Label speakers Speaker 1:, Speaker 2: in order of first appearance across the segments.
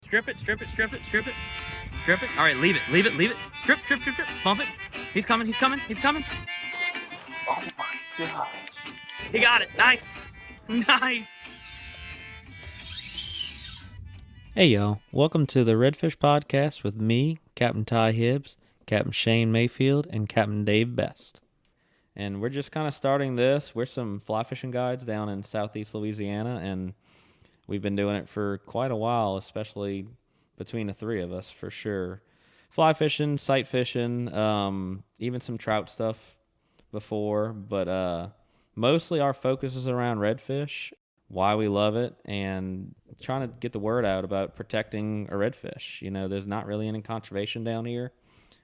Speaker 1: Strip it. Strip it. All right, leave it. Strip. Bump it. He's coming.
Speaker 2: Oh my gosh.
Speaker 1: He got it. Nice. Hey, y'all. Welcome to the Redfish Podcast with me, Captain Ty Hibbs, Captain Shane Mayfield, and Captain Dave Best. And we're just kind of starting this. We're some fly fishing guides down in southeast Louisiana, and we've been doing it for quite a while, especially between the three of us, for sure. Fly fishing, sight fishing, even some trout stuff before, but mostly our focus is around redfish, why we love it, and trying to get the word out about protecting a redfish. You know, there's not really any conservation down here.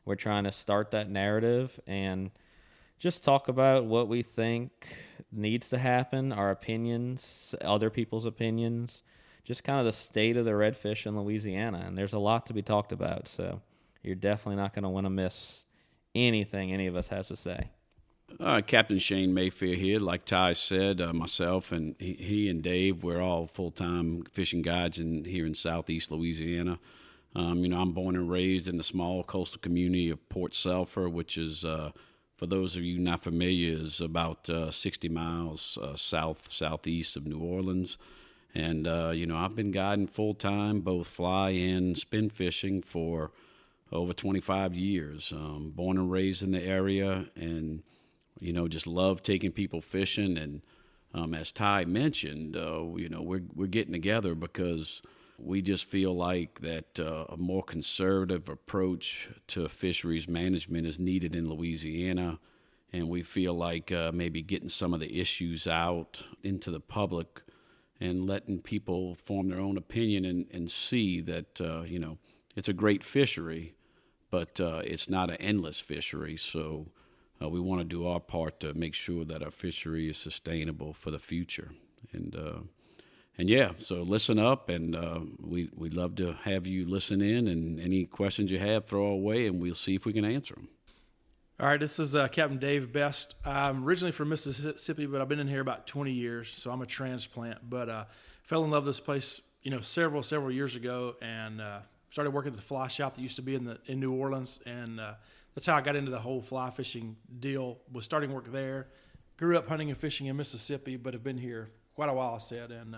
Speaker 1: We're trying to start that narrative and just talk about what we think needs to happen, our opinions, other people's opinions, just kind of the state of the redfish in Louisiana. And there's a lot to be talked about, so you're definitely not going to want to miss anything any of us has to say.
Speaker 3: Captain Shane Mayfield here. Like Ty said, myself and he and Dave, we're all full-time fishing guides here in southeast Louisiana. I'm born and raised in the small coastal community of Port Sulphur, which is, for those of you not familiar, is about 60 miles southeast of New Orleans. And, I've been guiding full-time, both fly and spin fishing for over 25 years. Born and raised in the area and, just love taking people fishing. And as Ty mentioned, we're getting together because we just feel like that a more conservative approach to fisheries management is needed in Louisiana. And we feel like maybe getting some of the issues out into the public and letting people form their own opinion and see that, it's a great fishery, but it's not an endless fishery. So we want to do our part to make sure that our fishery is sustainable for the future. And yeah, so listen up, and we'd love to have you listen in, and any questions you have, throw away, and we'll see if we can answer them.
Speaker 4: All right, this is Captain Dave Best. I'm originally from Mississippi, but I've been in here about 20 years, so I'm a transplant. But fell in love with this place, several years ago, and started working at the fly shop that used to be in New Orleans, and that's how I got into the whole fly fishing deal. Was starting work there. Grew up hunting and fishing in Mississippi, but have been here quite a while, I said. And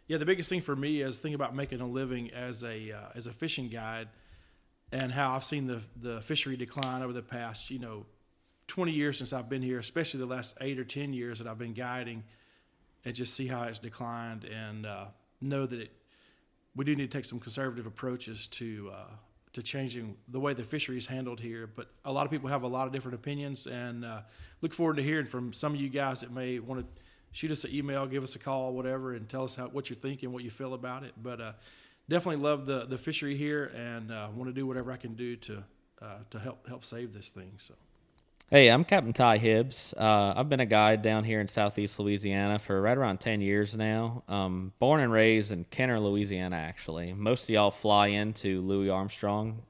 Speaker 4: the biggest thing for me is thinking about making a living as a fishing guide, and how I've seen the fishery decline over the past 20 years since I've been here, especially the last 8 or 10 years that I've been guiding, and just see how it's declined, and know that we do need to take some conservative approaches to changing the way the fishery is handled here. But a lot of people have a lot of different opinions, and look forward to hearing from some of you guys that may want to shoot us an email, give us a call, whatever, and tell us what you're thinking, what you feel about it. But definitely love the fishery here, and want to do whatever I can do to help save this thing. So.
Speaker 1: Hey, I'm Captain Ty Hibbs. I've been a guide down here in southeast Louisiana for right around 10 years now. Born and raised in Kenner, Louisiana, actually. Most of y'all fly into Louis Armstrong.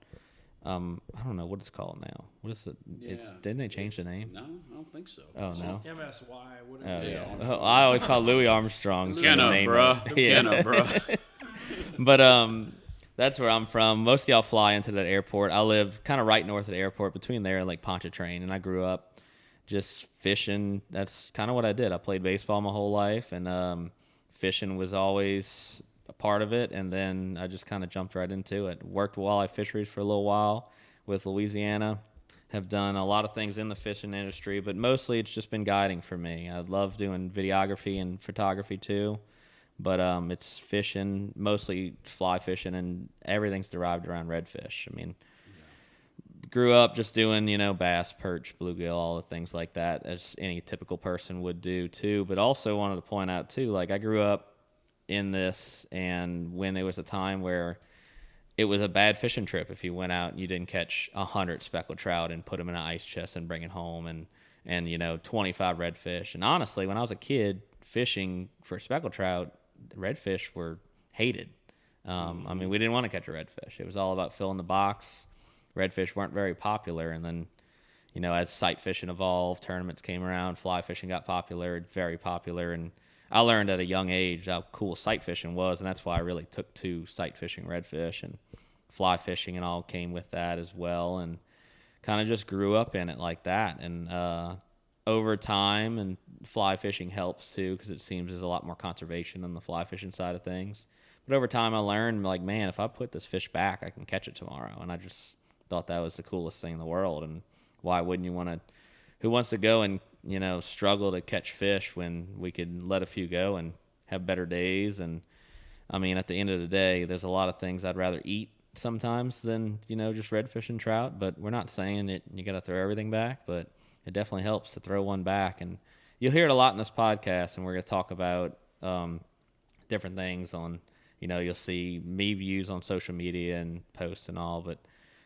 Speaker 1: I don't know what it's called now. What is it?
Speaker 3: Yeah.
Speaker 1: Didn't they change the name?
Speaker 3: No, I don't think so.
Speaker 1: Oh, no?
Speaker 4: MSY.
Speaker 1: Yeah. I always call Louis Armstrong.
Speaker 3: Kenner, bruh.
Speaker 1: But that's where I'm from. Most of y'all fly into that airport. I live kind of right north of the airport, between there and Lake Pontchartrain, and I grew up just fishing. That's kind of what I did. I played baseball my whole life, and fishing was always a part of it, and then I just kind of jumped right into it. Worked walleye fisheries for a little while with Louisiana. Have done a lot of things in the fishing industry, but mostly it's just been guiding for me. I love doing videography and photography too. But it's fishing, mostly fly fishing, and everything's derived around redfish. I mean, grew up just doing, bass, perch, bluegill, all the things like that, as any typical person would do too. But also wanted to point out too, I grew up in this, and when it was a time where it was a bad fishing trip if you went out and you didn't catch 100 speckled trout and put them in an ice chest and bring it home, and 25 redfish. And honestly, when I was a kid fishing for speckled trout, redfish were hated. We didn't want to catch a redfish. It was all about filling the box. Redfish weren't very popular, and then, as sight fishing evolved, tournaments came around, fly fishing got popular, very popular, and I learned at a young age how cool sight fishing was, and that's why I really took to sight fishing redfish, and fly fishing and all came with that as well, and kind of just grew up in it like that. And over time, and fly fishing helps too, because it seems there's a lot more conservation on the fly fishing side of things. But over time I learned, like, man, if I put this fish back, I can catch it tomorrow. And I just thought that was the coolest thing in the world. And why wouldn't you want to, who wants to go and, struggle to catch fish when we could let a few go and have better days? And I mean, at the end of the day, there's a lot of things I'd rather eat sometimes than, just redfish and trout. But we're not saying it, you got to throw everything back, but it definitely helps to throw one back. And you'll hear it a lot in this podcast, and we're going to talk about different things on, you'll see me views on social media and posts and all, but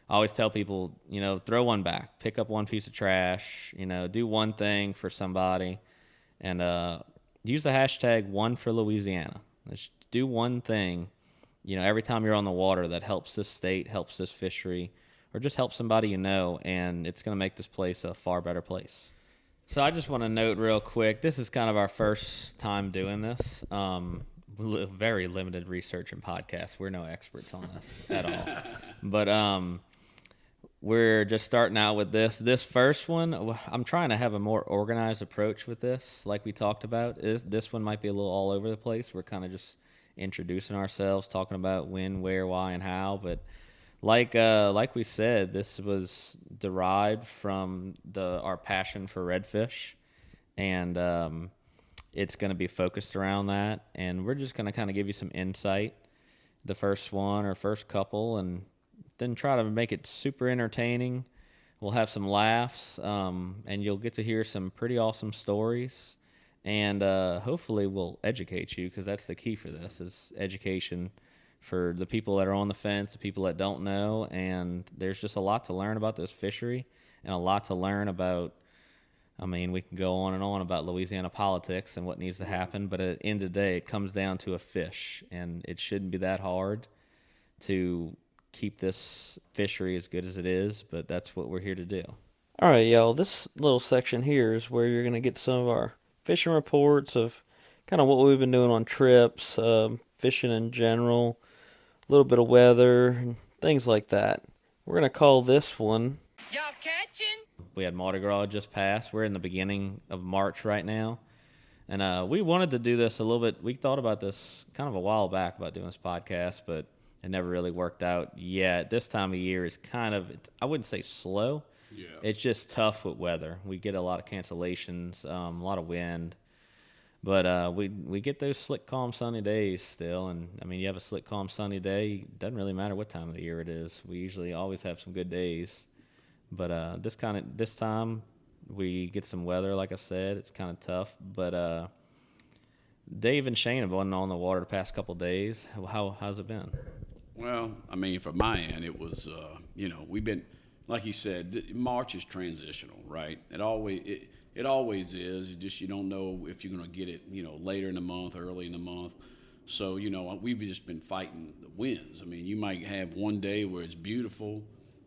Speaker 1: I always tell people, throw one back, pick up one piece of trash, do one thing for somebody, and use the hashtag one for Louisiana. Just do one thing, every time you're on the water that helps this state, helps this fishery, or just help somebody and it's going to make this place a far better place. So I just want to note real quick, this is kind of our first time doing this. Very limited research and podcasts. We're no experts on this at all. But we're just starting out with this. This first one, I'm trying to have a more organized approach with this, like we talked about. This one might be a little all over the place. We're kind of just introducing ourselves, talking about when, where, why, and how. But like we said, this was derived from our passion for redfish, and it's going to be focused around that. And we're just going to kind of give you some insight, the first one or first couple, and then try to make it super entertaining. We'll have some laughs, and you'll get to hear some pretty awesome stories. And hopefully we'll educate you, because that's the key for this, is education for the people that are on the fence, the people that don't know. And there's just a lot to learn about this fishery, and a lot to learn about, we can go on and on about Louisiana politics and what needs to happen, but at the end of the day, it comes down to a fish, and it shouldn't be that hard to keep this fishery as good as it is, but that's what we're here to do.
Speaker 2: All right, y'all, this little section here is where you're going to get some of our fishing reports of kind of what we've been doing on trips, fishing in general, a little bit of weather, and things like that. We're going to call this one...
Speaker 5: Y'all catching?
Speaker 1: We had Mardi Gras just passed. We're in the beginning of March right now. And we wanted to do this a little bit. We thought about this kind of a while back about doing this podcast, but it never really worked out yet. This time of year is kind of, I wouldn't say slow. Yeah. It's just tough with weather. We get a lot of cancellations, a lot of wind. But we get those slick, calm, sunny days still. And, you have a slick, calm, sunny day. It doesn't really matter what time of the year it is. We usually always have some good days. But this time we get some weather, like I said. It's kind of tough. But Dave and Shane have been on the water the past couple of days. How's it been?
Speaker 3: Well, from my end, it was, we've been, like you said, March is transitional, right? It always is. You don't know if you're going to get it, later in the month, early in the month. So, we've just been fighting the winds. You might have one day where it's beautiful,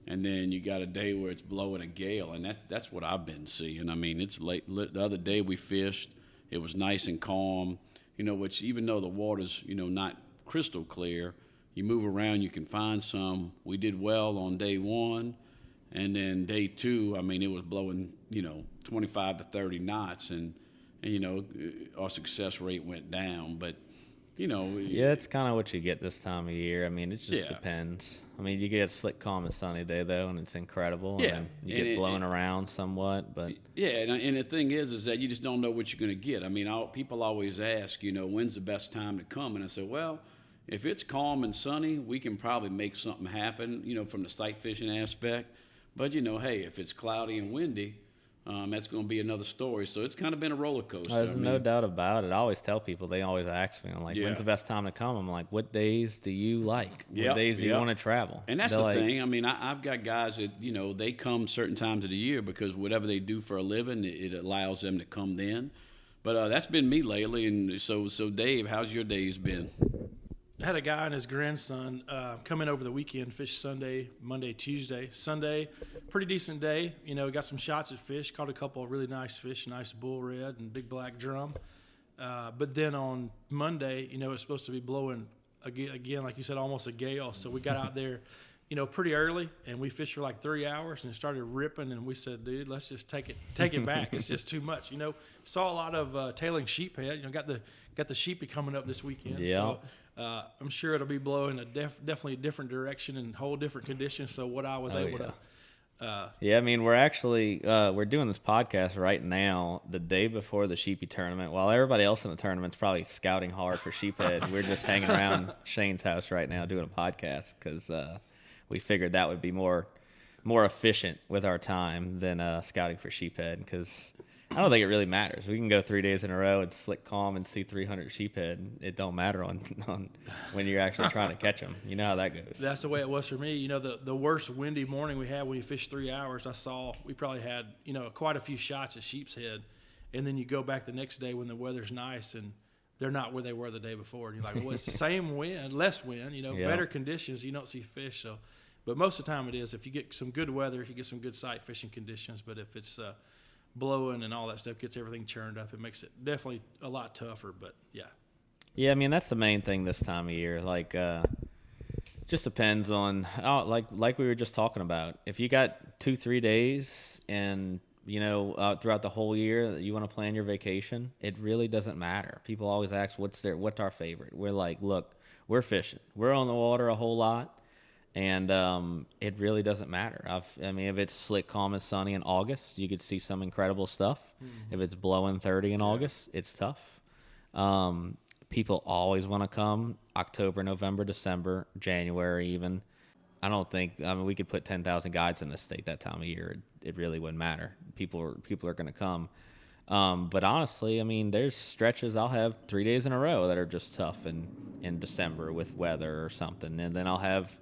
Speaker 3: and then you got a day where it's blowing a gale, and that's what I've been seeing. It's late. The other day we fished, it was nice and calm, which even though the water's, not crystal clear, you move around, you can find some. We did well on day one, and then day two, it was blowing, 25 to 30 knots, and our success rate went down. But,
Speaker 1: yeah, it's kind of what you get this time of year. It just depends. You get a slick, calm, and sunny day, though, and it's incredible.
Speaker 3: Yeah.
Speaker 1: And you get blown around somewhat. But
Speaker 3: yeah, and the thing is that you just don't know what you're going to get. People always ask, when's the best time to come? And I said, well, if it's calm and sunny, we can probably make something happen, from the sight fishing aspect. But, hey, if it's cloudy and windy, that's going to be another story. So it's kind of been a roller coaster.
Speaker 1: There's no doubt about it. I always tell people, they always ask me, I'm like, when's the best time to come? I'm like, what days do you like? What days do you want to travel?
Speaker 3: And that's the thing. I've got guys that, they come certain times of the year because whatever they do for a living, it allows them to come then. But that's been me lately. And so Dave, how's your days been?
Speaker 4: I had a guy and his grandson come in over the weekend, fish Sunday, Monday, Tuesday. Sunday, pretty decent day. Got some shots at fish, caught a couple of really nice fish, nice bull red and big black drum. But then on Monday, it's supposed to be blowing again, like you said, almost a gale. So we got out there, pretty early, and we fished for like 3 hours, and it started ripping. And we said, dude, let's just take it back. It's just too much. Saw a lot of tailing sheephead. Got the sheepy coming up this weekend.
Speaker 1: Yeah.
Speaker 4: So I'm sure it'll be blowing definitely a different direction and whole different conditions. So what I was able to.
Speaker 1: I mean, we're actually we're doing this podcast right now, the day before the sheepy tournament. While everybody else in the tournament's probably scouting hard for sheephead, we're just hanging around Shane's house right now doing a podcast because we figured that would be more efficient with our time than scouting for sheephead. Because I don't think it really matters. We can go 3 days in a row and slick calm and see 300 sheephead. It don't matter on when you're actually trying to catch them. You know how that goes.
Speaker 4: That's the way it was for me. The worst windy morning we had when we fished 3 hours, we probably had, quite a few shots at sheep's head. And then you go back the next day when the weather's nice and they're not where they were the day before. And you're like, well, it's the same wind, less wind, better conditions. You don't see fish. So, but most of the time it is. If you get some good weather, you get some good sight fishing conditions. But if it's blowing and all that stuff, gets everything churned up, it makes it definitely a lot tougher. But yeah,
Speaker 1: I mean, that's the main thing this time of year. Like just depends on like we were just talking about. If you got 2-3 days and throughout the whole year that you want to plan your vacation, it really doesn't matter. People always ask what's our favorite. We're like, look, we're fishing, we're on the water a whole lot. And it really doesn't matter. If it's slick, calm, and sunny in August, you could see some incredible stuff. Mm-hmm. If it's blowing 30 in August, it's tough. People always want to come October, November, December, January even. I don't think we could put 10,000 guides in this state that time of year. It really wouldn't matter. People are going to come. But honestly, there's stretches I'll have 3 days in a row that are just tough in December with weather or something. And then I'll have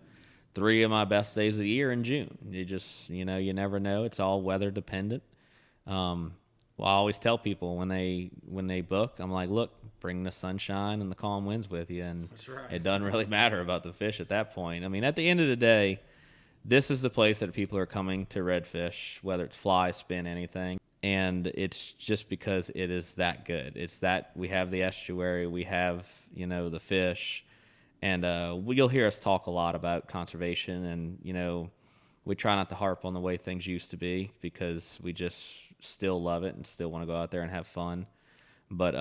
Speaker 1: 3 of my best days of the year in June. You just, you never know. It's all weather dependent. I always tell people when they book, I'm like, look, bring the sunshine and the calm winds with you. And
Speaker 4: that's right.
Speaker 1: It doesn't really matter about the fish at that point. At the end of the day, this is the place that people are coming to redfish, whether it's fly, spin, anything. And it's just because it is that good. It's that we have the estuary, we have, the fish. And you'll hear us talk a lot about conservation, and, we try not to harp on the way things used to be because we just still love it and still want to go out there and have fun. But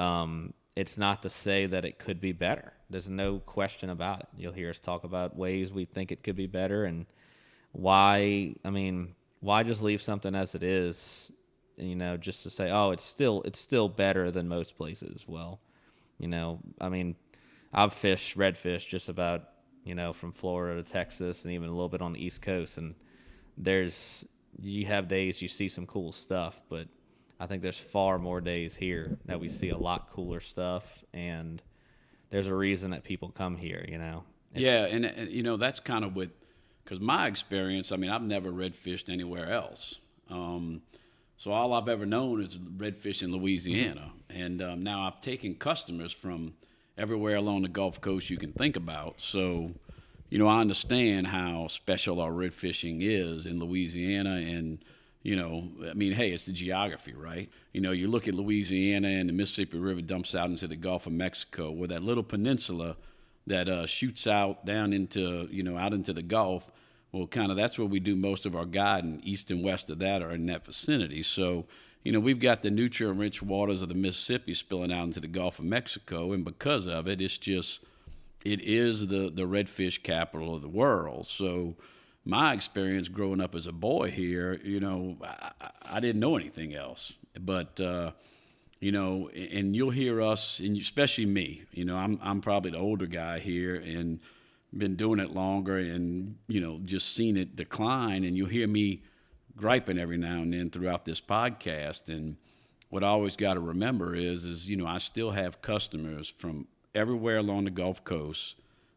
Speaker 1: it's not to say that it could be better. There's no question about it. You'll hear us talk about ways we think it could be better and why just leave something as it is, just to say, oh, it's still better than most places. Well, I've fished redfish just about, from Florida to Texas and even a little bit on the East Coast. And you have days you see some cool stuff, but I think there's far more days here that we see a lot cooler stuff. And there's a reason that people come here,
Speaker 3: Yeah, and that's kind of because my experience, I've never redfished anywhere else. So all I've ever known is redfish in Louisiana. And now I've taken customers from everywhere along the Gulf Coast you can think about. So, I understand how special our red fishing is in Louisiana. And, hey, it's the geography, right? You look at Louisiana and the Mississippi River dumps out into the Gulf of Mexico, where that little peninsula that shoots out down into, out into the Gulf. Well, kind of that's where we do most of our guiding. East and west of that are in that vicinity. So, we've got the nutrient-rich waters of the Mississippi spilling out into the Gulf of Mexico, and because of it, it is the redfish capital of the world. So my experience growing up as a boy here, I didn't know anything else. But, and you'll hear us, and especially me, I'm probably the older guy here and been doing it longer and, just seen it decline, and you'll hear me griping every now and then throughout this podcast. And what I always got to remember is I still have customers from everywhere along the Gulf Coast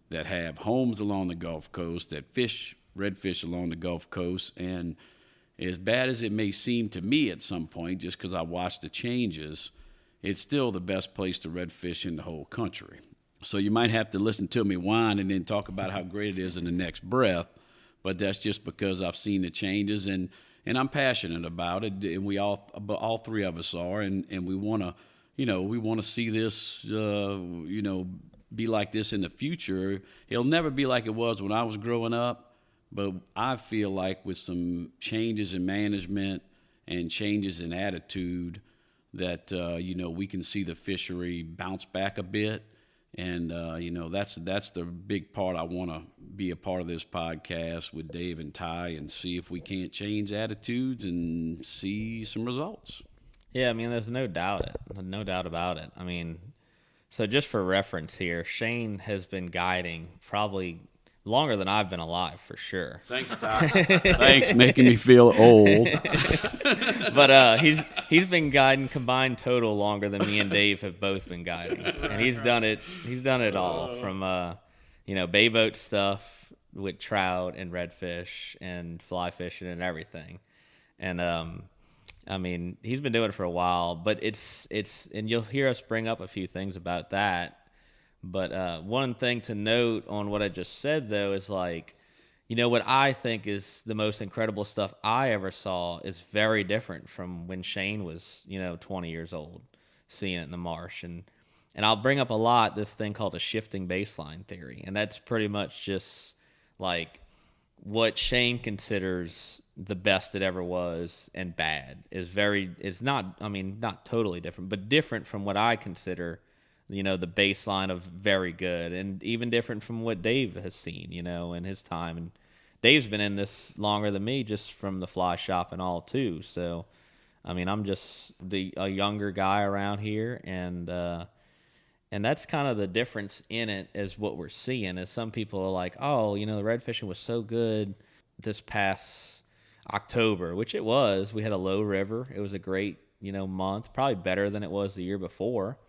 Speaker 3: that have homes along the Gulf Coast that fish redfish along the Gulf Coast. And as bad as it may seem to me at some point, just because I watched the changes, it's still the best place to redfish in the whole country. So you might have to listen to me whine and then talk about how great it is in the next breath, but that's just because I've seen the changes and I'm passionate about it, and we all 3 of us are, and we want to, we want to see this, be like this in the future. It'll never be like it was when I was growing up, but I feel like with some changes in management and changes in attitude that, we can see the fishery bounce back a bit. And, that's the big part. I want to be a part of this podcast with Dave and Ty and see if we can't change attitudes and see some results.
Speaker 1: Yeah, I mean, there's no doubt about it. I mean, so just for reference here, Shane has been guiding probably longer than I've been alive, for sure.
Speaker 3: Thanks, Ty. Thanks, making me feel old.
Speaker 1: But he's been guiding combined total longer than me and Dave have both been guiding, and he's done it all from bay boat stuff with trout and redfish and fly fishing and everything, and I mean, he's been doing it for a while, but it's and you'll hear us bring up a few things about that. But one thing to note on what I just said, though, is like, what I think is the most incredible stuff I ever saw is very different from when Shane was, 20 years old, seeing it in the Marsh. And I'll bring up a lot this thing called a shifting baseline theory. And that's pretty much just like what Shane considers the best it ever was and bad is not totally different, but different from what I consider the baseline of very good, and even different from what Dave has seen, in his time. And Dave's been in this longer than me, just from the fly shop and all too. So, I mean, I'm just a younger guy around here, and that's kind of the difference in it, is what we're seeing. Is some people are like, oh, the red fishing was so good this past October, which it was. We had a low river. It was a great, month, probably better than it was the year before.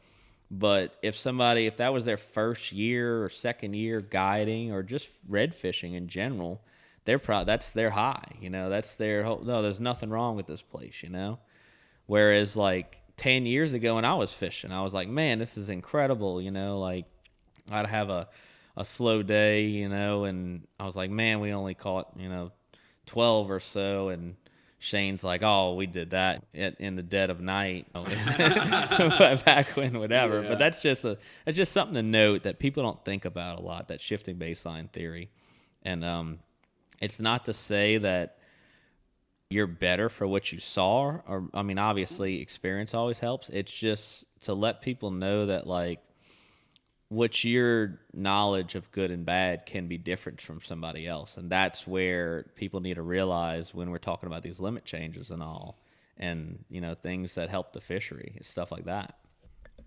Speaker 1: But if that was their first year or second year guiding or just red fishing in general, that's their high, that's their whole, no, there's nothing wrong with this place, Whereas like 10 years ago when I was fishing, I was like, man, this is incredible, like I'd have a slow day, and I was like, man, we only caught, 12 or so, and Shane's like, oh, we did that in the dead of night back when, whatever. Yeah. But that's just something to note that people don't think about a lot, that shifting baseline theory. And it's not to say that you're better for what you saw, or, I mean, obviously experience always helps. It's just to let people know that, like, what your knowledge of good and bad can be different from somebody else. And that's where people need to realize when we're talking about these limit changes and all, and, things that help the fishery, stuff like that.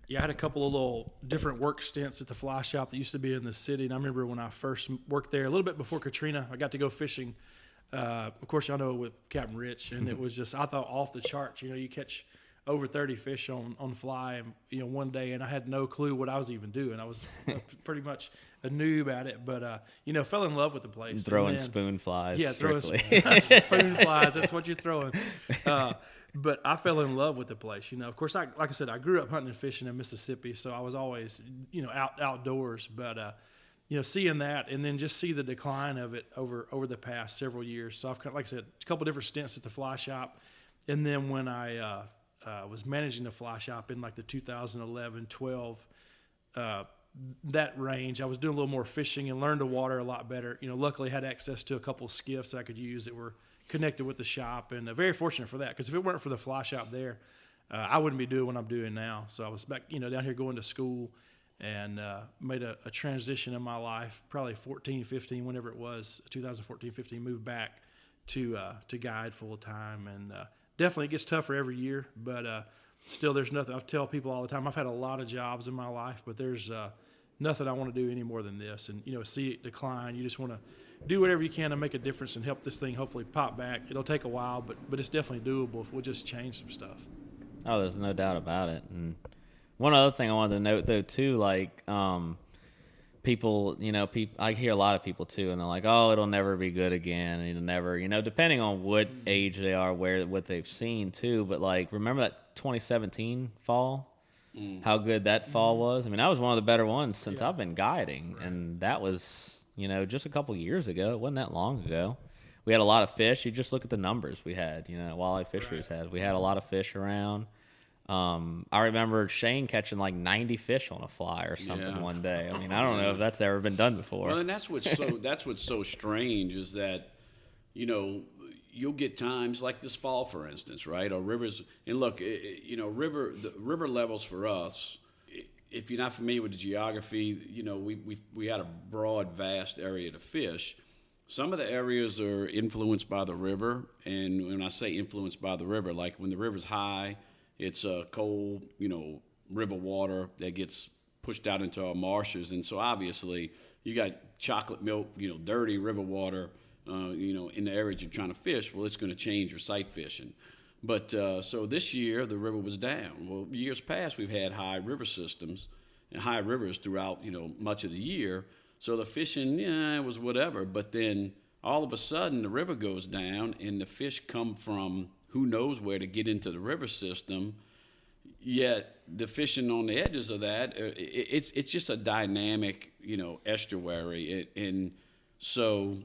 Speaker 4: Yeah, I had a couple of little different work stints at the fly shop that used to be in the city. And I remember when I first worked there, a little bit before Katrina, I got to go fishing. Of course, y'all know, with Captain Rich, and it was just, I thought, off the charts. You catch over 30 fish on fly, one day, and I had no clue what I was even doing. I was pretty much a noob at it, but fell in love with the place.
Speaker 1: Throwing spoon flies.
Speaker 4: Yeah, throwing spoon flies. That's what you're throwing. But I fell in love with the place. Of course, like I said, I grew up hunting and fishing in Mississippi, so I was always outdoors. But seeing that, and then just see the decline of it over the past several years. So I've, like I said, a couple different stints at the fly shop, and then when I was managing the fly shop in like the 2011-12 that range, I was doing a little more fishing and learned the water a lot better. Luckily had access to a couple of skiffs that I could use that were connected with the shop, and very fortunate for that, because if it weren't for the fly shop there, I wouldn't be doing what I'm doing now. So I was back, down here going to school, and made a transition in my life, probably 14, 15, whenever it was, 2014, 15, moved back to guide full time, and definitely it gets tougher every year, but still there's nothing. I tell people all the time, I've had a lot of jobs in my life, but there's nothing I want to do any more than this. And, see it decline. You just want to do whatever you can to make a difference and help this thing hopefully pop back. It'll take a while, but it's definitely doable if we'll just change some stuff.
Speaker 1: Oh, there's no doubt about it. And one other thing I wanted to note, though, too, like people, I hear a lot of people, too, and they're like, oh, it'll never be good again. And it'll never, depending on what age they are, what they've seen, too. But, like, remember that 2017 fall? How good that fall was? I mean, that was one of the better ones since I've been guiding. Right. And that was, just a couple years ago. It wasn't that long ago. We had a lot of fish. You just look at the numbers we had, wildlife fisheries had. We had a lot of fish around. I remember Shane catching like 90 fish on a fly or something one day. I mean, I don't know if that's ever been done before.
Speaker 3: Well, and that's what's so strange is that, you know, you'll get times like this fall, for instance, right? Or rivers, and look, you know, the river levels for us. If you're not familiar with the geography, you know, we had a broad, vast area to fish. Some of the areas are influenced by the river, and when I say influenced by the river, like when the river's high, it's cold, you know, river water that gets pushed out into our marshes, and so obviously you got chocolate milk, you know, dirty river water, you know, in the areas you're trying to fish. Well, it's going to change your sight fishing. But so this year the river was down. Well, years past we've had high river systems and high rivers throughout, you know, much of the year. So the fishing, it was whatever. But then all of a sudden the river goes down and the fish come from who knows where to get into the river system. Yet the fishing on the edges of that, it's just a dynamic, you know, estuary. And so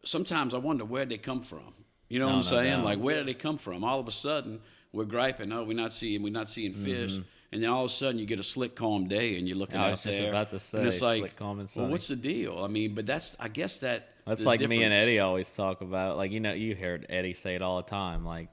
Speaker 3: sometimes I wonder where they come from. You know what I'm saying?
Speaker 1: No.
Speaker 3: Like, where did they come from? All of a sudden, we're griping, we're not seeing fish. And then all of a sudden, you get a slick, calm day, and you're looking out there.
Speaker 1: I was just about to say,
Speaker 3: and it's like,
Speaker 1: slick, calm, and sunny.
Speaker 3: Well, what's the deal? I mean, but that's
Speaker 1: That's like me and Eddie always talk about. Like, you know, you heard Eddie say it all the time. Like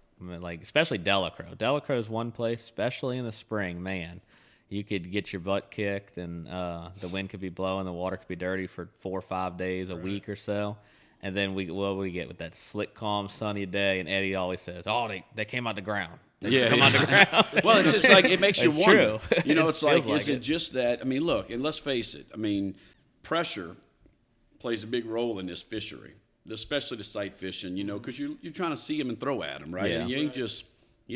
Speaker 1: especially Delacroix. Delacroix is one place, especially in the spring, man. You could get your butt kicked, and the wind could be blowing, the water could be dirty for 4 or 5 days, a week or so. And then we get with that slick, calm, sunny day, and Eddie always says, "Oh, they came out the ground. They just come out the ground."
Speaker 3: Well, it's just like it makes you wonder.
Speaker 1: True.
Speaker 3: You know, it's like,
Speaker 1: like
Speaker 3: is it just that? I mean, look, and let's face it. I mean, pressure plays a big role in this fishery, especially the sight fishing. You know, because you're trying to see them and throw at them, right?
Speaker 1: Yeah.
Speaker 3: And you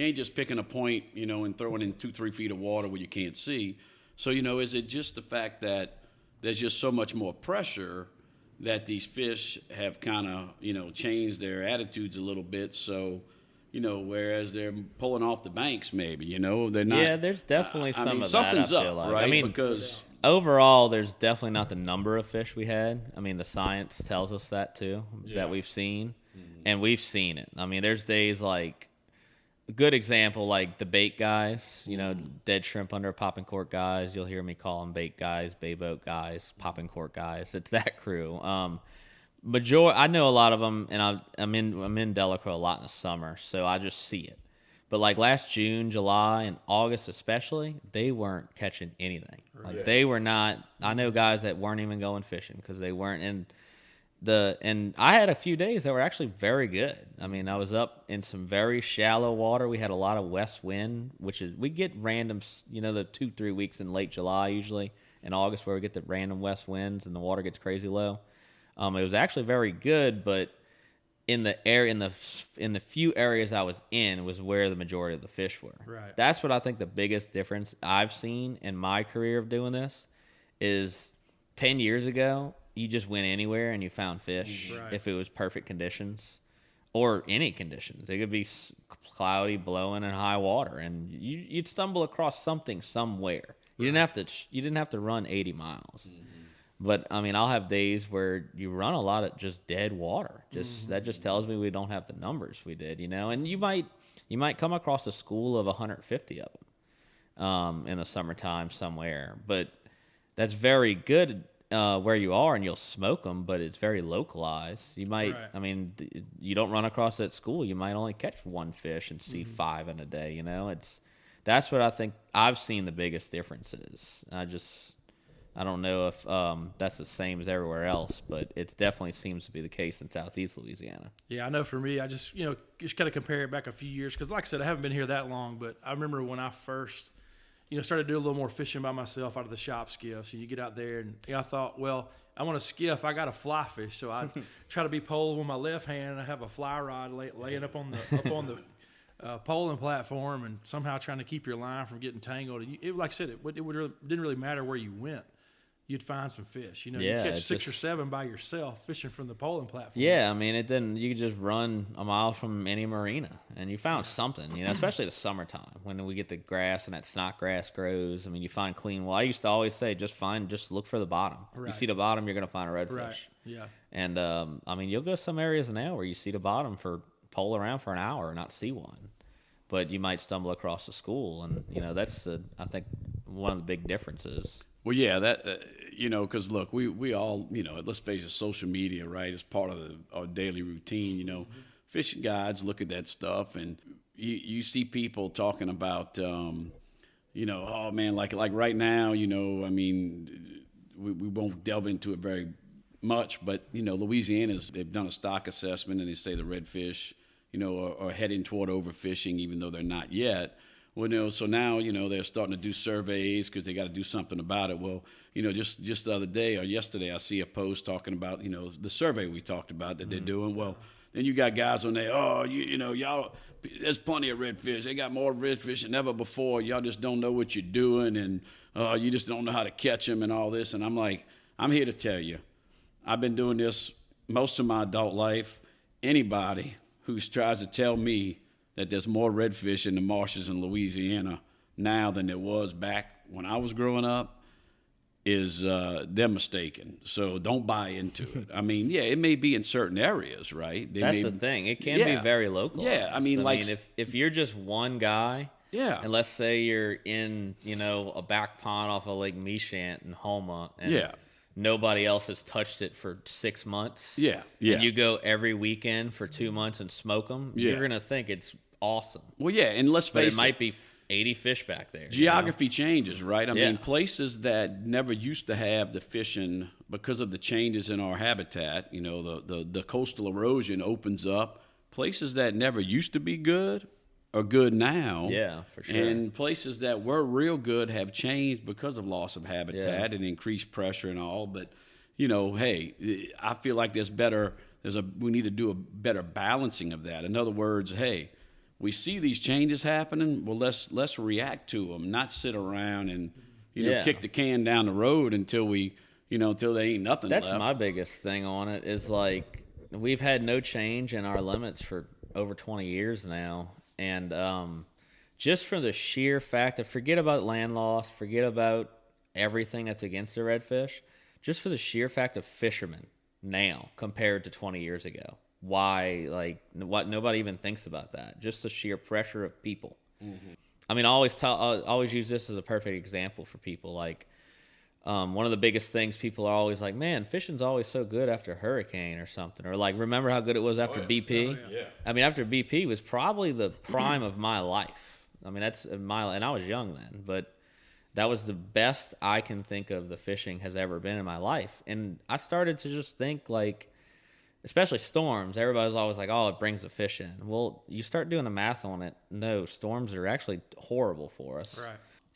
Speaker 3: ain't just picking a point, you know, and throwing in 2-3 feet of water where you can't see. So, you know, is it just the fact that there's just so much more pressure that these fish have kind of, you know, changed their attitudes a little bit? So, you know, whereas they're pulling off the banks, maybe, you know, they're not.
Speaker 1: Yeah, there's definitely some of that.
Speaker 3: Something's
Speaker 1: I feel
Speaker 3: up,
Speaker 1: like.
Speaker 3: right?
Speaker 1: I mean,
Speaker 3: because
Speaker 1: overall, there's definitely not the number of fish we had. I mean, the science tells us that too, that we've seen, and we've seen it. I mean, there's days like, a good example, like the bait guys, you know, dead shrimp under a popping cork guys. You'll hear me call them bait guys, bay boat guys, popping cork guys. It's that crew. I know a lot of them, and I'm in Delacroix a lot in the summer, so I just see it. But like last June, July, and August especially, they weren't catching anything. Like they were not. I know guys that weren't even going fishing because they weren't in. And I had a few days that were actually very good. I mean, I was up in some very shallow water. We had a lot of west wind, we get random, you know, the 2-3 weeks in late July usually, in August, where we get the random west winds and the water gets crazy low. It was actually very good, but in the few areas I was in was where the majority of the fish were.
Speaker 4: Right.
Speaker 1: That's what I think the biggest difference I've seen in my career of doing this is 10 years ago. You just went anywhere and you found fish if it was perfect conditions or any conditions. It could be cloudy, blowing, and high water, and you'd stumble across something somewhere. You didn't have to run 80 miles. But I mean, I'll have days where you run a lot of just dead water. That just tells me we don't have the numbers we did, you know. And you might come across a school of 150 of them in the summertime somewhere, but that's very good. Where you are, and you'll smoke them, but it's very localized. You might, I mean, you don't run across that school. You might only catch one fish and see 5 in a day. You know, that's what I think I've seen the biggest differences. I don't know if that's the same as everywhere else, but it definitely seems to be the case in Southeast Louisiana.
Speaker 4: Yeah, I know. For me, I just kind of compare it back a few years because, like I said, I haven't been here that long, but I remember when I first started doing a little more fishing by myself out of the shop skiffs. And you get out there, and I thought, well, I want to skiff. I got to fly fish, so I try to be poling with my left hand, and I have a fly rod laying up on the poling platform, and somehow trying to keep your line from getting tangled. And like I said, it didn't really matter where you went. You'd find some fish. You catch 6 or 7 by yourself fishing from the poling platform.
Speaker 1: Yeah, I mean, you could just run a mile from any marina, and you found something, especially the summertime when we get the grass and that snot grass grows. I mean, you find clean water. I used to always say, just look for the bottom.
Speaker 4: Right.
Speaker 1: You see the bottom, you're going to find a redfish.
Speaker 4: Right, yeah.
Speaker 1: And, I mean, you'll go some areas now where you see the bottom pole around for an hour and not see one. but you might stumble across a school, and that's I think one of the big differences.
Speaker 3: Well, yeah, that because look, we all let's face it, social media, right, is part of our daily routine. Fishing guides look at that stuff, and you see people talking about, oh man, like right now, I mean, we won't delve into it very much, but they've done a stock assessment, and they say the redfish, are heading toward overfishing, even though they're not yet. Well, so now, they're starting to do surveys because they got to do something about it. Well, just the other day or yesterday, I see a post talking about, the survey we talked about that they're doing. Well, then you got guys on there, y'all, there's plenty of redfish. They got more redfish than ever before. Y'all just don't know what you're doing, and you just don't know how to catch them and all this. And I'm like, I'm here to tell you, I've been doing this most of my adult life. Anybody who tries to tell me that there's more redfish in the marshes in Louisiana now than there was back when I was growing up is they're mistaken. So don't buy into it. I mean, yeah, it may be in certain areas, right?
Speaker 1: That's the thing. It can be very local.
Speaker 3: Yeah, I mean,
Speaker 1: if you're just one guy, and let's say you're in, a back pond off of Lake Meshant in Houma, and nobody else has touched it for 6 months.
Speaker 3: Yeah.
Speaker 1: And you go every weekend for 2 months and smoke them. You're gonna think it's awesome.
Speaker 3: Well, yeah, and let's face it,
Speaker 1: it might be 80 fish back there.
Speaker 3: Geography changes, right? I mean, places that never used to have the fishing because of the changes in our habitat, the coastal erosion opens up. Places that never used to be good are good now.
Speaker 1: Yeah, for sure.
Speaker 3: And places that were real good have changed because of loss of habitat and increased pressure and all. But, hey, I feel like we need to do a better balancing of that. In other words, hey, we see these changes happening. Well, let's react to them, not sit around and kick the can down the road until there ain't nothing left.
Speaker 1: That's my biggest thing on it is like we've had no change in our limits for over 20 years now, and just for the sheer fact of forget about land loss, forget about everything that's against the redfish, just for the sheer fact of fishermen now compared to 20 years ago. Why, what nobody even thinks about that. Just the sheer pressure of people. Mm-hmm. I mean, I always use this as a perfect example for people. Like, one of the biggest things people are always like, man, fishing's always so good after a hurricane or something. Or like, remember how good it was after BP? Oh, yeah. I mean, after BP was probably the prime of my life. I mean, and I was young then, but that was the best I can think of the fishing has ever been in my life. And I started to just think like, especially storms, everybody's always like, oh, it brings the fish in. Well, you start doing the math on it. No, storms are actually horrible for us.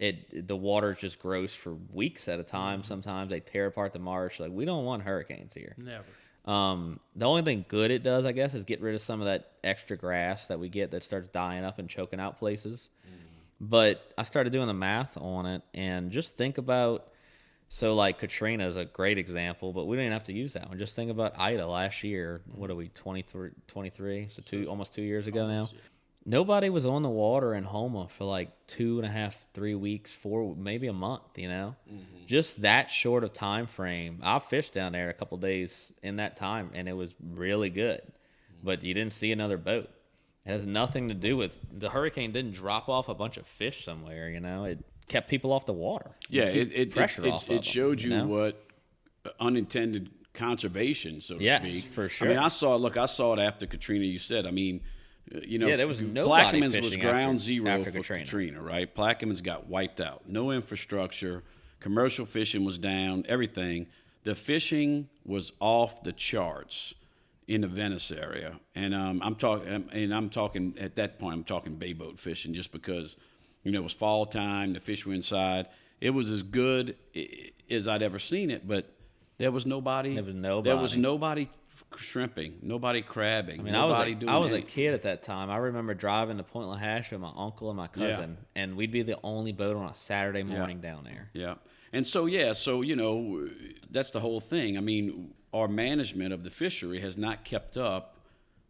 Speaker 1: Right. The water just grows for weeks at a time. Mm-hmm. Sometimes they tear apart the marsh. Like, we don't want hurricanes here.
Speaker 4: Never.
Speaker 1: The only thing good it does, I guess, is get rid of some of that extra grass that we get that starts dying up and choking out places. Mm-hmm. But I started doing the math on it and just think about, so like Katrina is a great example, but we didn't have to use that one. Just think about Ida last year. What are we, 23? So almost 2 years ago now. Nobody was on the water in Houma for like 2.5, 3 weeks, 4, maybe a month, Mm-hmm. Just that short of time frame. I fished down there a couple of days in that time, and it was really good. But you didn't see another boat. It has nothing to do with, the hurricane didn't drop off a bunch of fish somewhere, It kept people off the water.
Speaker 3: Yeah, it showed you what unintended conservation, so to speak.
Speaker 1: Yes, for sure.
Speaker 3: I mean, I saw it after Katrina. You said, I mean,
Speaker 1: there was nobody
Speaker 3: Plaquemines
Speaker 1: fishing
Speaker 3: was ground zero
Speaker 1: after
Speaker 3: for
Speaker 1: Katrina,
Speaker 3: right? Plaquemines got wiped out. No infrastructure. Commercial fishing was down. Everything. The fishing was off the charts in the Venice area, and I'm talking at that point. I'm talking bay boat fishing, just because. It was fall time. The fish were inside. It was as good as I'd ever seen it, but there was nobody. There was nobody shrimping, nobody crabbing.
Speaker 1: I mean, I was a kid at that time. I remember driving to Point LaHasha with my uncle and my cousin, and we'd be the only boat on a Saturday morning down there.
Speaker 3: Yeah, and so that's the whole thing. I mean, our management of the fishery has not kept up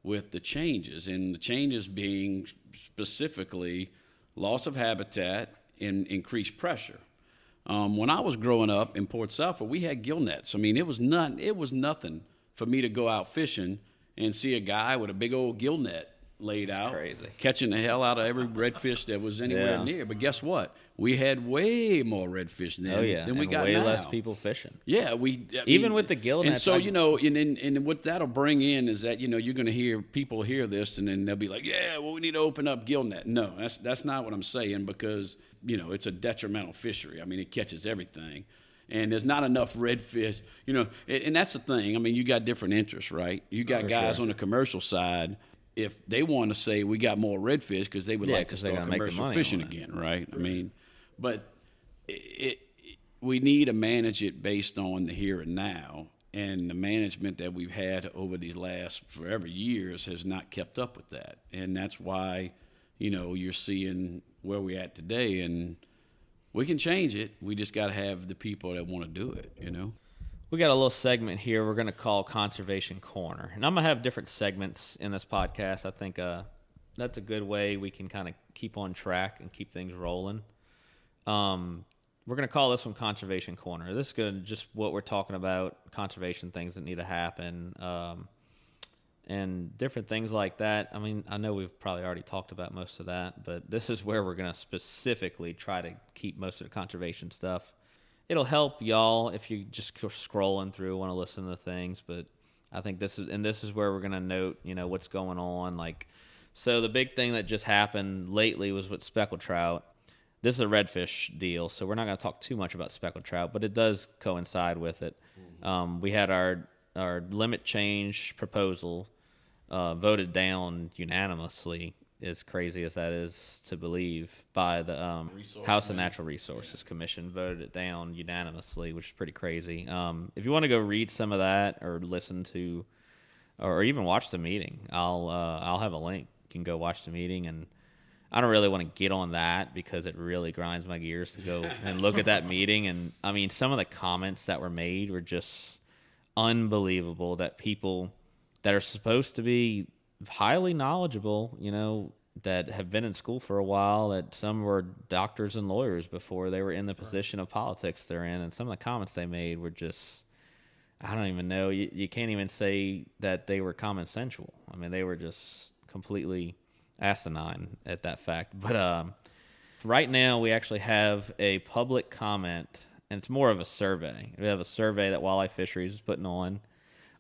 Speaker 3: with the changes, and the changes being specifically loss of habitat and increased pressure. When I was growing up in Port Suffolk, we had gill nets. I mean, it was nothing for me to go out fishing and see a guy with a big old gill net laid out,
Speaker 1: crazy.
Speaker 3: catching the hell out of every redfish that was anywhere near. But guess what? We had way more redfish than we got
Speaker 1: way
Speaker 3: now.
Speaker 1: less people fishing.
Speaker 3: Yeah,
Speaker 1: Even with the gill
Speaker 3: and
Speaker 1: nets.
Speaker 3: so and what that'll bring in is that you're going to hear people hear this, and then they'll be like, yeah, well, we need to open up gill net. No, that's not what I'm saying, because it's a detrimental fishery. I mean, it catches everything. And there's not enough redfish, and that's the thing. I mean, you got different interests, right? You got guys on the commercial side, if they want to say we got more redfish because they would like to start commercial fishing again, right? I mean, but we need to manage it based on the here and now, and the management that we've had over these last forever years has not kept up with that, and that's why, you're seeing where we're at today, and we can change it. We just got to have the people that want to do it,
Speaker 1: We got a little segment here we're going to call Conservation Corner. And I'm going to have different segments in this podcast. I think that's a good way we can kind of keep on track and keep things rolling. We're going to call this one Conservation Corner. This is going to just what we're talking about, conservation things that need to happen, and different things like that. I mean, I know we've probably already talked about most of that, but this is where we're going to specifically try to keep most of the conservation stuff. It'll help y'all if you just scrolling through, want to listen to things, but I think this is where we're going to note, what's going on. Like, so the big thing that just happened lately was with speckled trout. This is a redfish deal, so we're not going to talk too much about speckled trout, but it does coincide with it. We had our limit change proposal voted down unanimously, as crazy as that is to believe, by the House of Natural Resources Commission. Voted it down unanimously, which is pretty crazy. If you want to go read some of that or listen to, or even watch the meeting, I'll have a link. You can go watch the meeting, and I don't really want to get on that because it really grinds my gears to go and look at that meeting. And I mean, some of the comments that were made were just unbelievable, that people that are supposed to be highly knowledgeable, that have been in school for a while, that some were doctors and lawyers before they were in the position of politics they're in. And some of the comments they made were just, I don't even know. You can't even say that they were common sensual. I mean, they were just completely asinine at that fact. But right now we actually have a public comment, and it's more of a survey. We have a survey that Walleye Fisheries is putting on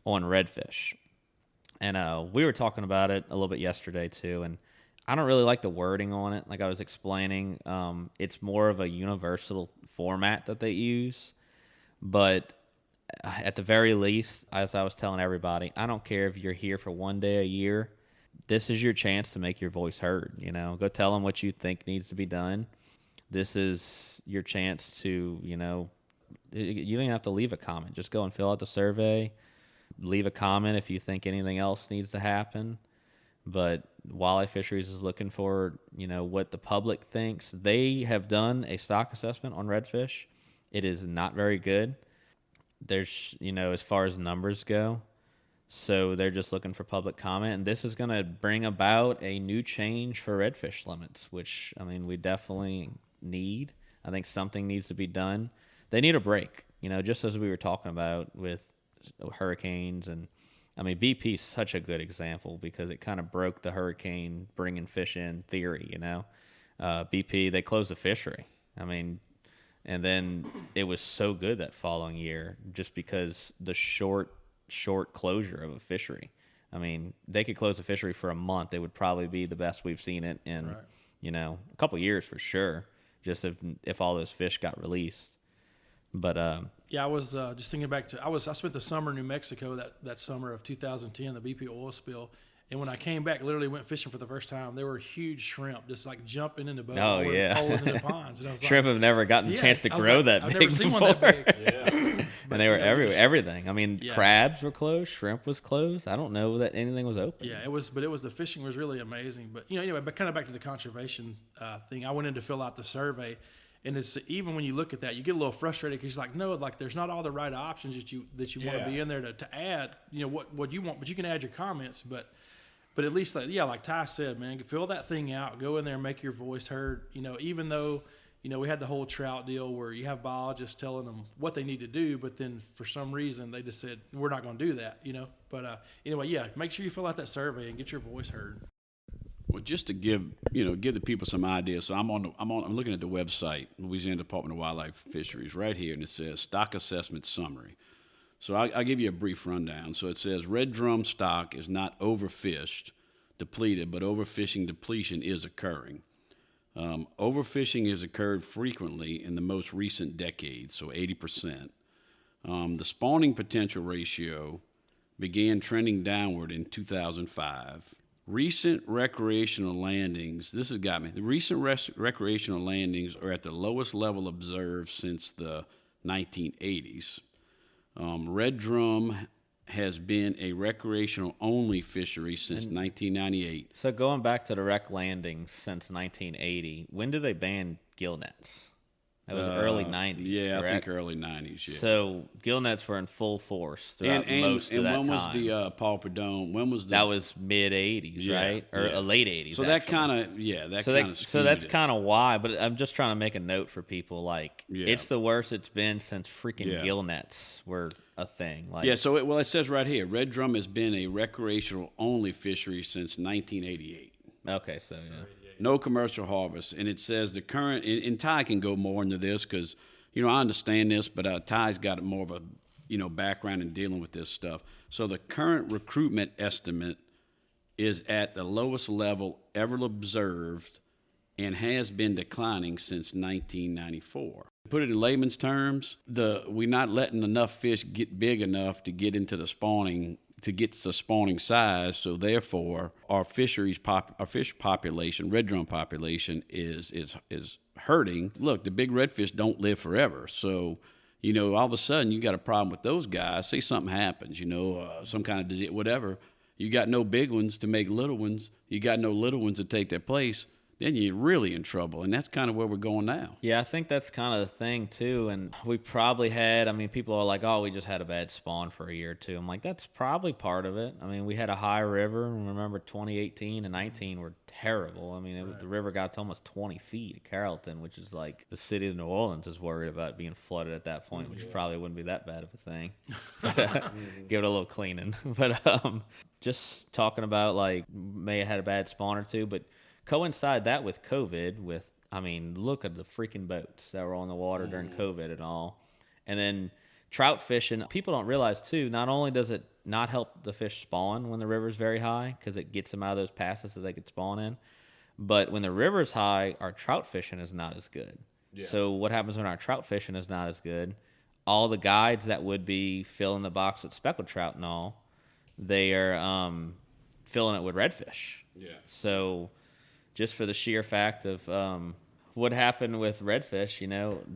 Speaker 1: redfish. And we were talking about it a little bit yesterday too, and I don't really like the wording on it. Like I was explaining, it's more of a universal format that they use. But at the very least, as I was telling everybody, I don't care if you're here for one day a year. This is your chance to make your voice heard. Go tell them what you think needs to be done. This is your chance to, you don't even have to leave a comment. Just go and fill out the survey. Leave a comment if you think anything else needs to happen. But Walleye Fisheries is looking for, what the public thinks. They have done a stock assessment on redfish. It is not very good. There's, as far as numbers go. So they're just looking for public comment. And this is going to bring about a new change for redfish limits, which, I mean, we definitely need. I think something needs to be done. They need a break, just as we were talking about with hurricanes. And I mean, BP is such a good example because it kind of broke the hurricane bringing fish in theory. BP, they closed the fishery. I mean, and then it was so good that following year just because the short closure of a fishery. I mean, they could close the fishery for a month. It would probably be the best we've seen it in a couple years for sure, just if all those fish got released. But
Speaker 4: I was just thinking back to I spent the summer in New Mexico that summer of 2010, the BP oil spill, and when I came back, literally went fishing for the first time. There were huge shrimp just like jumping in the boat,
Speaker 1: holes
Speaker 4: in the ponds. And I was
Speaker 1: shrimp have never gotten a chance to grow that
Speaker 4: I've
Speaker 1: big
Speaker 4: never seen
Speaker 1: before.
Speaker 4: one that big.
Speaker 1: And they were everywhere. Everything. I mean, crabs were closed, shrimp was closed. I don't know that anything was open.
Speaker 4: Yeah, it was the fishing was really amazing. But anyway, but kind of back to the conservation thing. I went in to fill out the survey. And it's even when you look at that, you get a little frustrated because you're like, no, like there's not all the right options that you want to be in there to add, what you want, but you can add your comments. But at least like Ty said, man, fill that thing out, go in there and make your voice heard. Even though we had the whole trout deal where you have biologists telling them what they need to do, but then for some reason they just said we're not going to do that. But anyway, make sure you fill out that survey and get your voice heard.
Speaker 3: Well, just to give the people some ideas. So I'm looking at the website, Louisiana Department of Wildlife Fisheries, right here, and it says stock assessment summary. So I'll give you a brief rundown. So it says red drum stock is not overfished, depleted, but overfishing depletion is occurring. Overfishing has occurred frequently in the most recent decade, so 80%. The spawning potential ratio began trending downward in 2005. Recent recreational landings, this has got me. The recent recreational landings are at the lowest level observed since the 1980s. Red drum has been a recreational-only fishery since 1998.
Speaker 1: So going back to the rec landings since 1980, when did they ban gill nets? That was early 90s,
Speaker 3: Yeah,
Speaker 1: correct?
Speaker 3: I think early 90s, yeah.
Speaker 1: So gill nets were in full force throughout most of that time.
Speaker 3: And when was the Paul Perdone? When was
Speaker 1: that was mid-80s, right? Or late 80s,
Speaker 3: So that kind of
Speaker 1: So that's kind of why, but I'm just trying to make a note for people, like, it's the worst it's been since freaking gill nets were a thing. Like,
Speaker 3: it says right here, red drum has been a recreational-only fishery since 1988.
Speaker 1: Okay, so, yeah.
Speaker 3: No commercial harvest. And it says the current, and Ty can go more into this because, I understand this, but Ty's got more of a, background in dealing with this stuff. So the current recruitment estimate is at the lowest level ever observed and has been declining since 1994. To put it in layman's terms, we're not letting enough fish get big enough to get into the spawning size, so therefore our fish population, red drum population, is hurting. Look, the big redfish don't live forever, so all of a sudden you got a problem with those guys. Say something happens, some kind of disease, whatever. You got no big ones to make little ones. You got no little ones to take their place. Then you're really in trouble, and that's kind of where we're going now.
Speaker 1: Yeah, I think that's kind of the thing, too, and we probably had, people are like, we just had a bad spawn for a year or two. I'm like, that's probably part of it. We had a high river, and remember 2018 and 19 were terrible. The river got to almost 20 feet at Carrollton, which is like the city of New Orleans is worried about being flooded at that point, which probably wouldn't be that bad of a thing. Give it a little cleaning. But just talking about, like, may have had a bad spawn or two, but coincide that with COVID look at the freaking boats that were on the water during COVID and all. And then trout fishing, people don't realize too, not only does it not help the fish spawn when the river's very high because it gets them out of those passes that they could spawn in, but when the river's high, our trout fishing is not as good. Yeah. So what happens when our trout fishing is not as good? All the guides that would be filling the box with speckled trout and all, they are filling it with redfish. Yeah. So just for the sheer fact of what happened with redfish,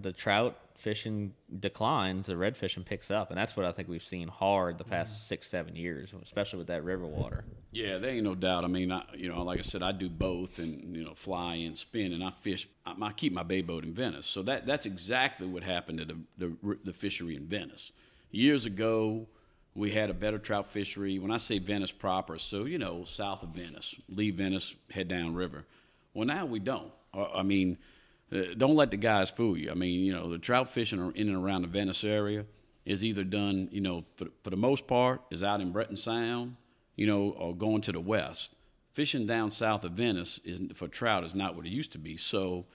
Speaker 1: the trout fishing declines, the red fishing picks up. And that's what I think we've seen hard the past 6-7 years, especially with that river water.
Speaker 3: Yeah, there ain't no doubt. Like I said, I do both and, fly and spin, and I fish. I keep my bay boat in Venice. So that's exactly what happened to the fishery in Venice. Years ago, we had a better trout fishery. When I say Venice proper, so, south of Venice, leave Venice, head down river. Well, now we don't. Don't let the guys fool you. The trout fishing in and around the Venice area is either done, for the most part, is out in Breton Sound, or going to the west. Fishing down south of Venice for trout is not what it used to be. So,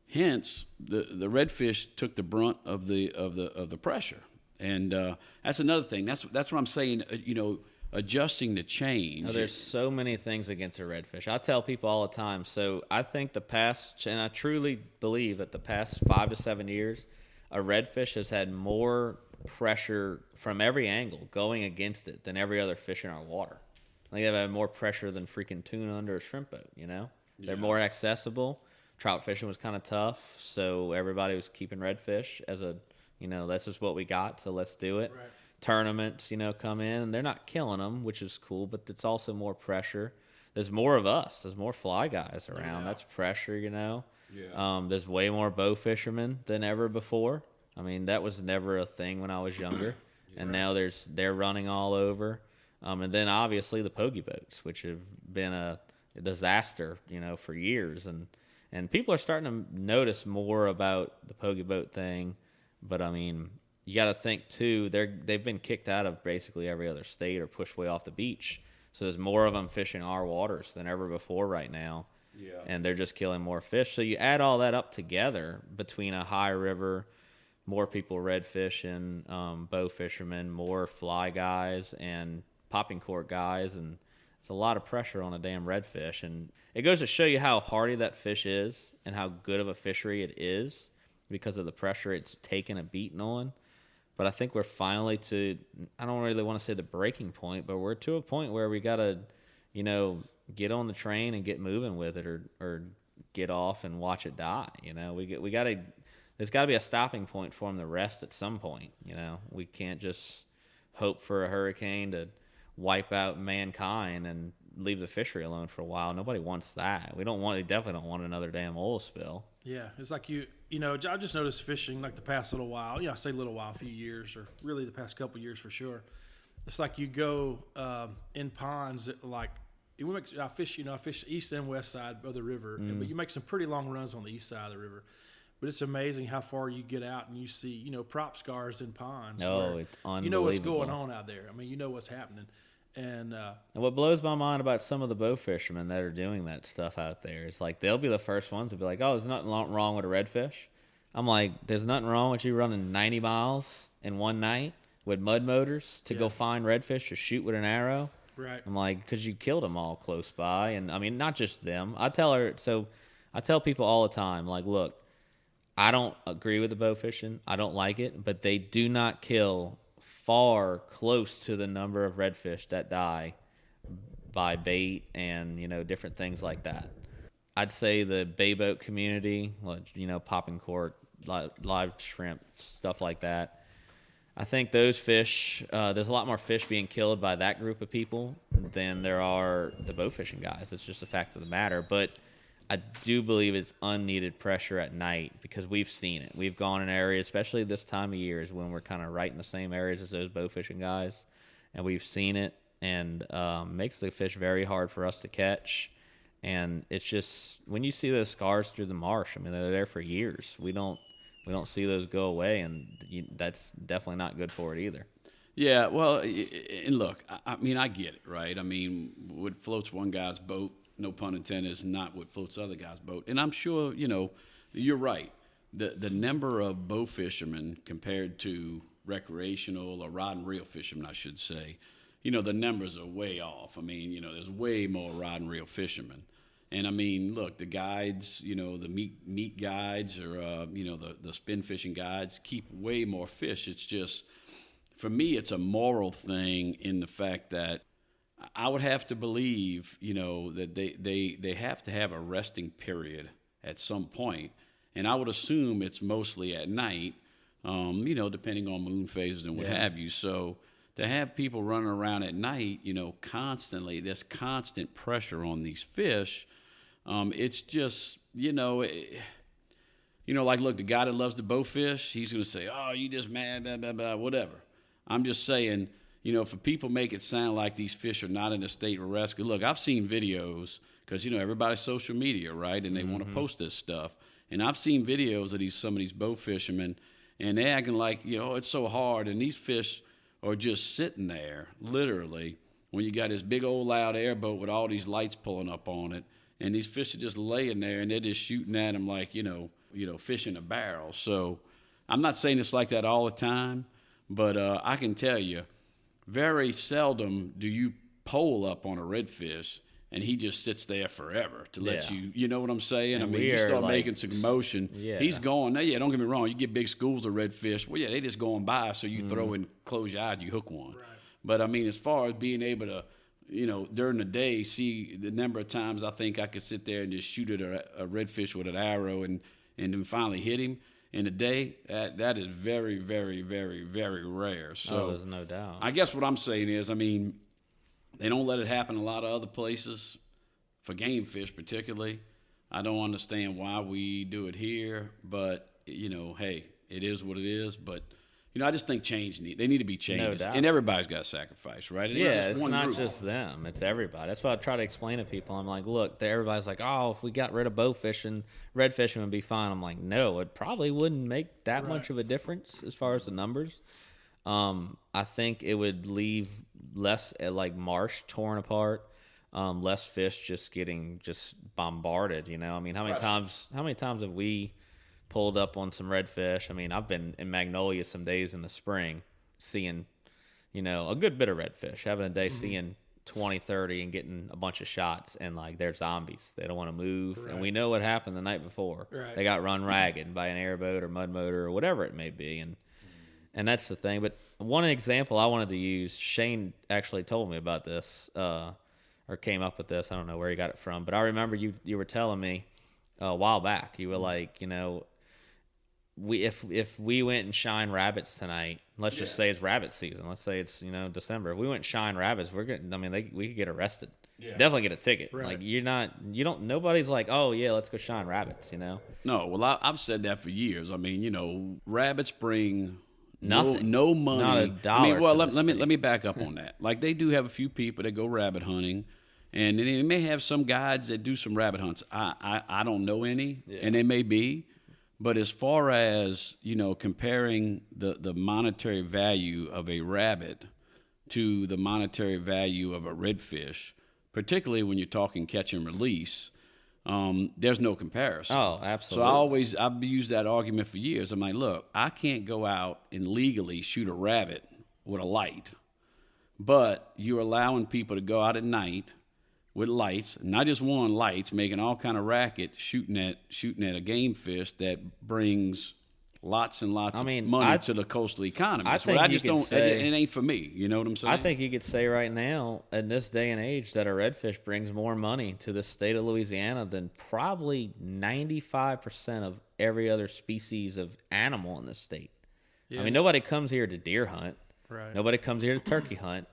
Speaker 3: hence, the redfish took the brunt of the pressure. And that's another thing. That's what I'm saying. Adjusting to change.
Speaker 1: There's so many things against a redfish. I tell people all the time. So I think and I truly believe that the past 5 to 7 years, a redfish has had more pressure from every angle going against it than every other fish in our water. I think they've had more pressure than freaking tuna under a shrimp boat. Yeah. They're more accessible. Trout fishing was kind of tough, so everybody was keeping redfish as a. That's just what we got, so let's do it. Right. Tournaments, come in, and they're not killing them, which is cool, but it's also more pressure. There's more of us. There's more fly guys around. Yeah. That's pressure, Yeah. There's way more bow fishermen than ever before. That was never a thing when I was younger, and now they're running all over. And then, obviously, the pogie boats, which have been a disaster, for years. And people are starting to notice more about the pogie boat thing. But, you got to think, too, they've been kicked out of basically every other state or pushed way off the beach. So there's more of them fishing our waters than ever before right now.
Speaker 3: Yeah.
Speaker 1: And they're just killing more fish. So you add all that up together between a high river, more people redfishing, bow fishermen, more fly guys and popping cork guys, and it's a lot of pressure on a damn redfish. And it goes to show you how hardy that fish is and how good of a fishery it is because of the pressure it's taken a beating on. But I think we're finally I don't really want to say the breaking point, but we're to a point where we got to, get on the train and get moving with it, or get off and watch it die. There's got to be a stopping point for them to rest at some point. We can't just hope for a hurricane to wipe out mankind and leave the fishery alone for a while. Nobody wants that. We definitely don't want another damn oil spill.
Speaker 4: Yeah, it's like I just noticed fishing like the past little while. I say little while, a few years, or really the past couple years for sure. It's like you go in ponds that, like, I fish east and west side of the river, but you make some pretty long runs on the east side of the river. But it's amazing how far you get out and you see, prop scars in ponds.
Speaker 1: Oh, it's unbelievable.
Speaker 4: You know what's going on out there. I mean, you know what's happening. And
Speaker 1: what blows my mind about some of the bow fishermen that are doing that stuff out there is, like, they'll be the first ones to be like, oh, there's nothing wrong with a redfish. I'm like, there's nothing wrong with you running 90 miles in one night with mud motors to go find redfish to shoot with an arrow.
Speaker 4: Right.
Speaker 1: I'm like, because you killed them all close by. And, I mean, not just them. I tell people all the time, like, look, I don't agree with the bow fishing. I don't like it. But they do not kill far close to the number of redfish that die by bait and, different things like that. I'd say the bay boat community, popping cork, live shrimp, stuff like that. I think those fish, there's a lot more fish being killed by that group of people than there are the bow fishing guys. It's just a fact of the matter. But I do believe it's unneeded pressure at night because we've seen it. We've gone in areas, especially this time of year, is when we're kind of right in the same areas as those bow fishing guys, and we've seen it, and makes the fish very hard for us to catch. And it's just, when you see those scars through the marsh, I mean, they're there for years. We don't see those go away, and that's definitely not good for it either.
Speaker 3: Yeah, well, and look, I mean, I get it, right? I mean, what floats one guy's boat, no pun intended, is not what floats other guy's boat. And I'm sure, you're right. The number of bow fishermen compared to recreational or rod and reel fishermen, I should say, the numbers are way off. I mean, there's way more rod and reel fishermen. And I mean, look, the guides, the meat guides or, the spin fishing guides keep way more fish. It's just, for me, it's a moral thing in the fact that I would have to believe, that they have to have a resting period at some point. And I would assume it's mostly at night, depending on moon phases and what have you. So to have people running around at night, constantly, there's constant pressure on these fish. It's just, like, look, the guy that loves to bow fish, he's going to say, oh, you just mad, blah, blah, blah, whatever. I'm just saying, for people make it sound like these fish are not in a state of rescue. Look, I've seen videos because, everybody's social media, right? And they want to post this stuff. And I've seen videos of some of these bow fishermen, and they're acting like, it's so hard. And these fish are just sitting there, literally, when you got this big old loud airboat with all these lights pulling up on it. And these fish are just laying there, and they're just shooting at them like, fish in a barrel. So I'm not saying it's like that all the time, but I can tell you, very seldom do you pole up on a redfish and he just sits there forever to let you know what I'm saying?
Speaker 1: And
Speaker 3: I mean, you start making some motion. Yeah. He's going, don't get me wrong, you get big schools of redfish. Well, they just going by, so you throw and close your eyes, you hook one. Right. But, I mean, as far as being able to, during the day, see the number of times I think I could sit there and just shoot at a redfish with an arrow and then finally hit him in a day, that is very, very, very, very rare. So
Speaker 1: there's no doubt.
Speaker 3: I guess what I'm saying is, I mean, they don't let it happen a lot of other places, for game fish particularly. I don't understand why we do it here, but, hey, it is what it is. But, I just think they need to be changed.
Speaker 1: No doubt.
Speaker 3: And everybody's got to sacrifice, right?
Speaker 1: It's not just them. It's everybody. That's what I try to explain to people. I'm like, look, everybody's like, oh, if we got rid of bow fishing, red fishing would be fine. I'm like, no, it probably wouldn't make that much of a difference as far as the numbers. I think it would leave less like Marsh torn apart, less fish just getting bombarded. You know, I mean, how many times have we pulled up on some redfish? I mean, I've been in Magnolia some days in the spring, seeing, you know, a good bit of redfish, having a day seeing 20, 30 and getting a bunch of shots, and like they're zombies. They don't want to move, and we know what happened the night before. They got run ragged by an airboat or mud motor or whatever it may be, and that's the thing. But one example I wanted to use, Shane actually told me about this, or came up with this. I don't know where he got it from, but I remember you were telling me a while back. You were like, you know, if we went and shine rabbits tonight, let's just say it's rabbit season. Let's say it's, you know, December. If we went and shine rabbits, we could get arrested. Definitely get a ticket. Like nobody's like, oh yeah, let's go shine rabbits. You know?
Speaker 3: No. Well, I've said that for years. I mean, you know, rabbits bring
Speaker 1: nothing,
Speaker 3: no money,
Speaker 1: not a dollar.
Speaker 3: I mean, well, let me back up on that. Like they do have a few people that go rabbit hunting. And they may have some guides that do some rabbit hunts. I don't know any, and they may be. But as far as, you know, comparing the monetary value of a rabbit to the monetary value of a redfish, particularly when you're talking catch and release, there's no comparison.
Speaker 1: Oh, absolutely.
Speaker 3: So I've used that argument for years. I'm like, look, I can't go out and legally shoot a rabbit with a light, but you're allowing people to go out at night with lights, not just one, lights, making all kind of racket, shooting at a game fish that brings lots and lots of money to the coastal economy.
Speaker 1: I think it
Speaker 3: ain't for me. You know what I'm saying?
Speaker 1: I think you could say right now, in this day and age, that a redfish brings more money to the state of Louisiana than probably 95% of every other species of animal in the state. Yeah. I mean, nobody comes here to deer hunt.
Speaker 4: Right.
Speaker 1: Nobody comes here to turkey hunt.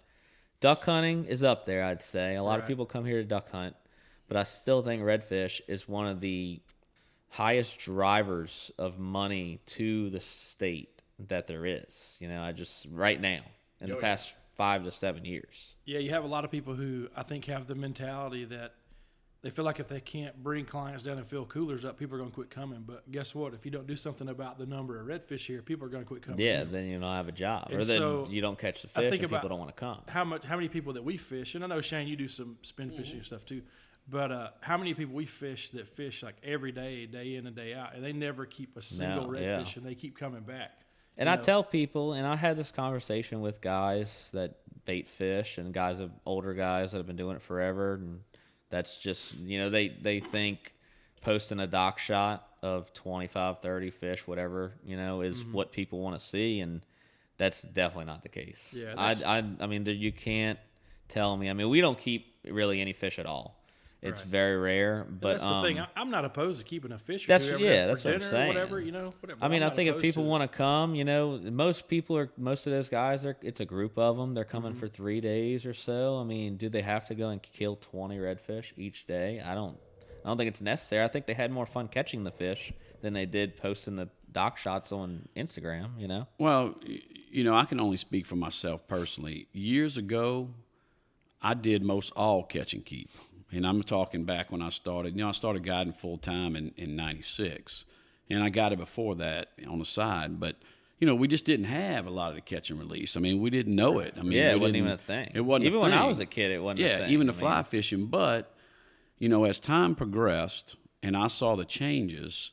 Speaker 1: Duck hunting is up there, I'd say. A lot of people come here to duck hunt, but I still think redfish is one of the highest drivers of money to the state that there is. You know, right now, in the past 5 to 7 years.
Speaker 4: Yeah, you have a lot of people who I think have the mentality that they feel like if they can't bring clients down and fill coolers up, people are going to quit coming. But guess what? If you don't do something about the number of redfish here, people are going to quit coming.
Speaker 1: Yeah, then you don't have a job. Or then you don't catch the fish and people don't want to come.
Speaker 4: How many people that we fish, and I know, Shane, you do some spin fishing and stuff too, but how many people we fish that fish like every day, day in and day out, and they never keep a single redfish, and they keep coming back.
Speaker 1: And I tell people, and I had this conversation with guys that bait fish and older guys that have been doing it forever, and that's just, you know, they think posting a dock shot of 25, 30 fish, whatever, you know, is what people want to see, and that's definitely not the case. Yeah, I mean, you can't tell me. I mean, we don't keep really any fish at all. It's very rare, but
Speaker 4: that's the thing. I'm not opposed to keeping a fish.
Speaker 1: That's what I'm saying.
Speaker 4: Whatever, you know, whatever.
Speaker 1: I mean, I think if people want to come, you know, most of those guys it's a group of them. They're coming for 3 days or so. I mean, do they have to go and kill 20 redfish each day? I don't think it's necessary. I think they had more fun catching the fish than they did posting the dock shots on Instagram. You know. Well,
Speaker 3: you know, I can only speak for myself personally. Years ago, I did most all catch and keep. And I'm talking back when I started. You know, I started guiding full-time in 96. And I got it before that on the side. But, you know, we just didn't have a lot of the catch and release. I mean, we didn't know it. I mean,
Speaker 1: it wasn't even a thing.
Speaker 3: It wasn't
Speaker 1: even
Speaker 3: a thing.
Speaker 1: When I was a kid, it wasn't a thing.
Speaker 3: Yeah, even the fly fishing. But, you know, as time progressed and I saw the changes,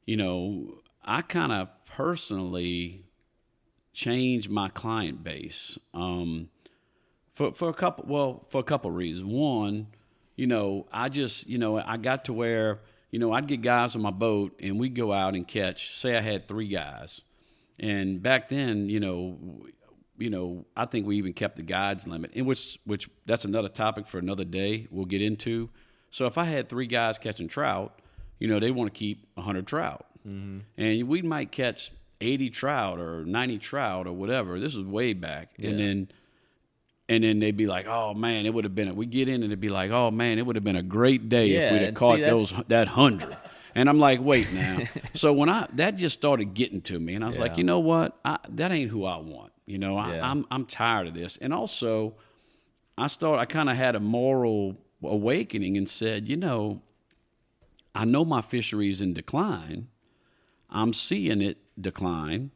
Speaker 3: you know, I kind of personally changed my client base for a couple reasons. One, you know, I got to where, you know, I'd get guys on my boat and we'd go out and catch, say I had 3 guys. And back then, you know, I think we even kept the guides limit, in which that's another topic for another day we'll get into. So if I had 3 guys catching trout, you know, they want to keep 100 trout. Mm-hmm. And we might catch 80 trout or 90 trout or whatever. This was way back. Yeah. And then they'd be like, "Oh man, it would have been." We get in and it'd be like, "Oh man, it would have been a great day if we'd have caught that 100." And I'm like, "Wait now." So when that just started getting to me, and I was like, "You know what? That ain't who I want." You know, I'm tired of this. And also, I kind of had a moral awakening and said, you know, I know my fishery is in decline. I'm seeing it decline.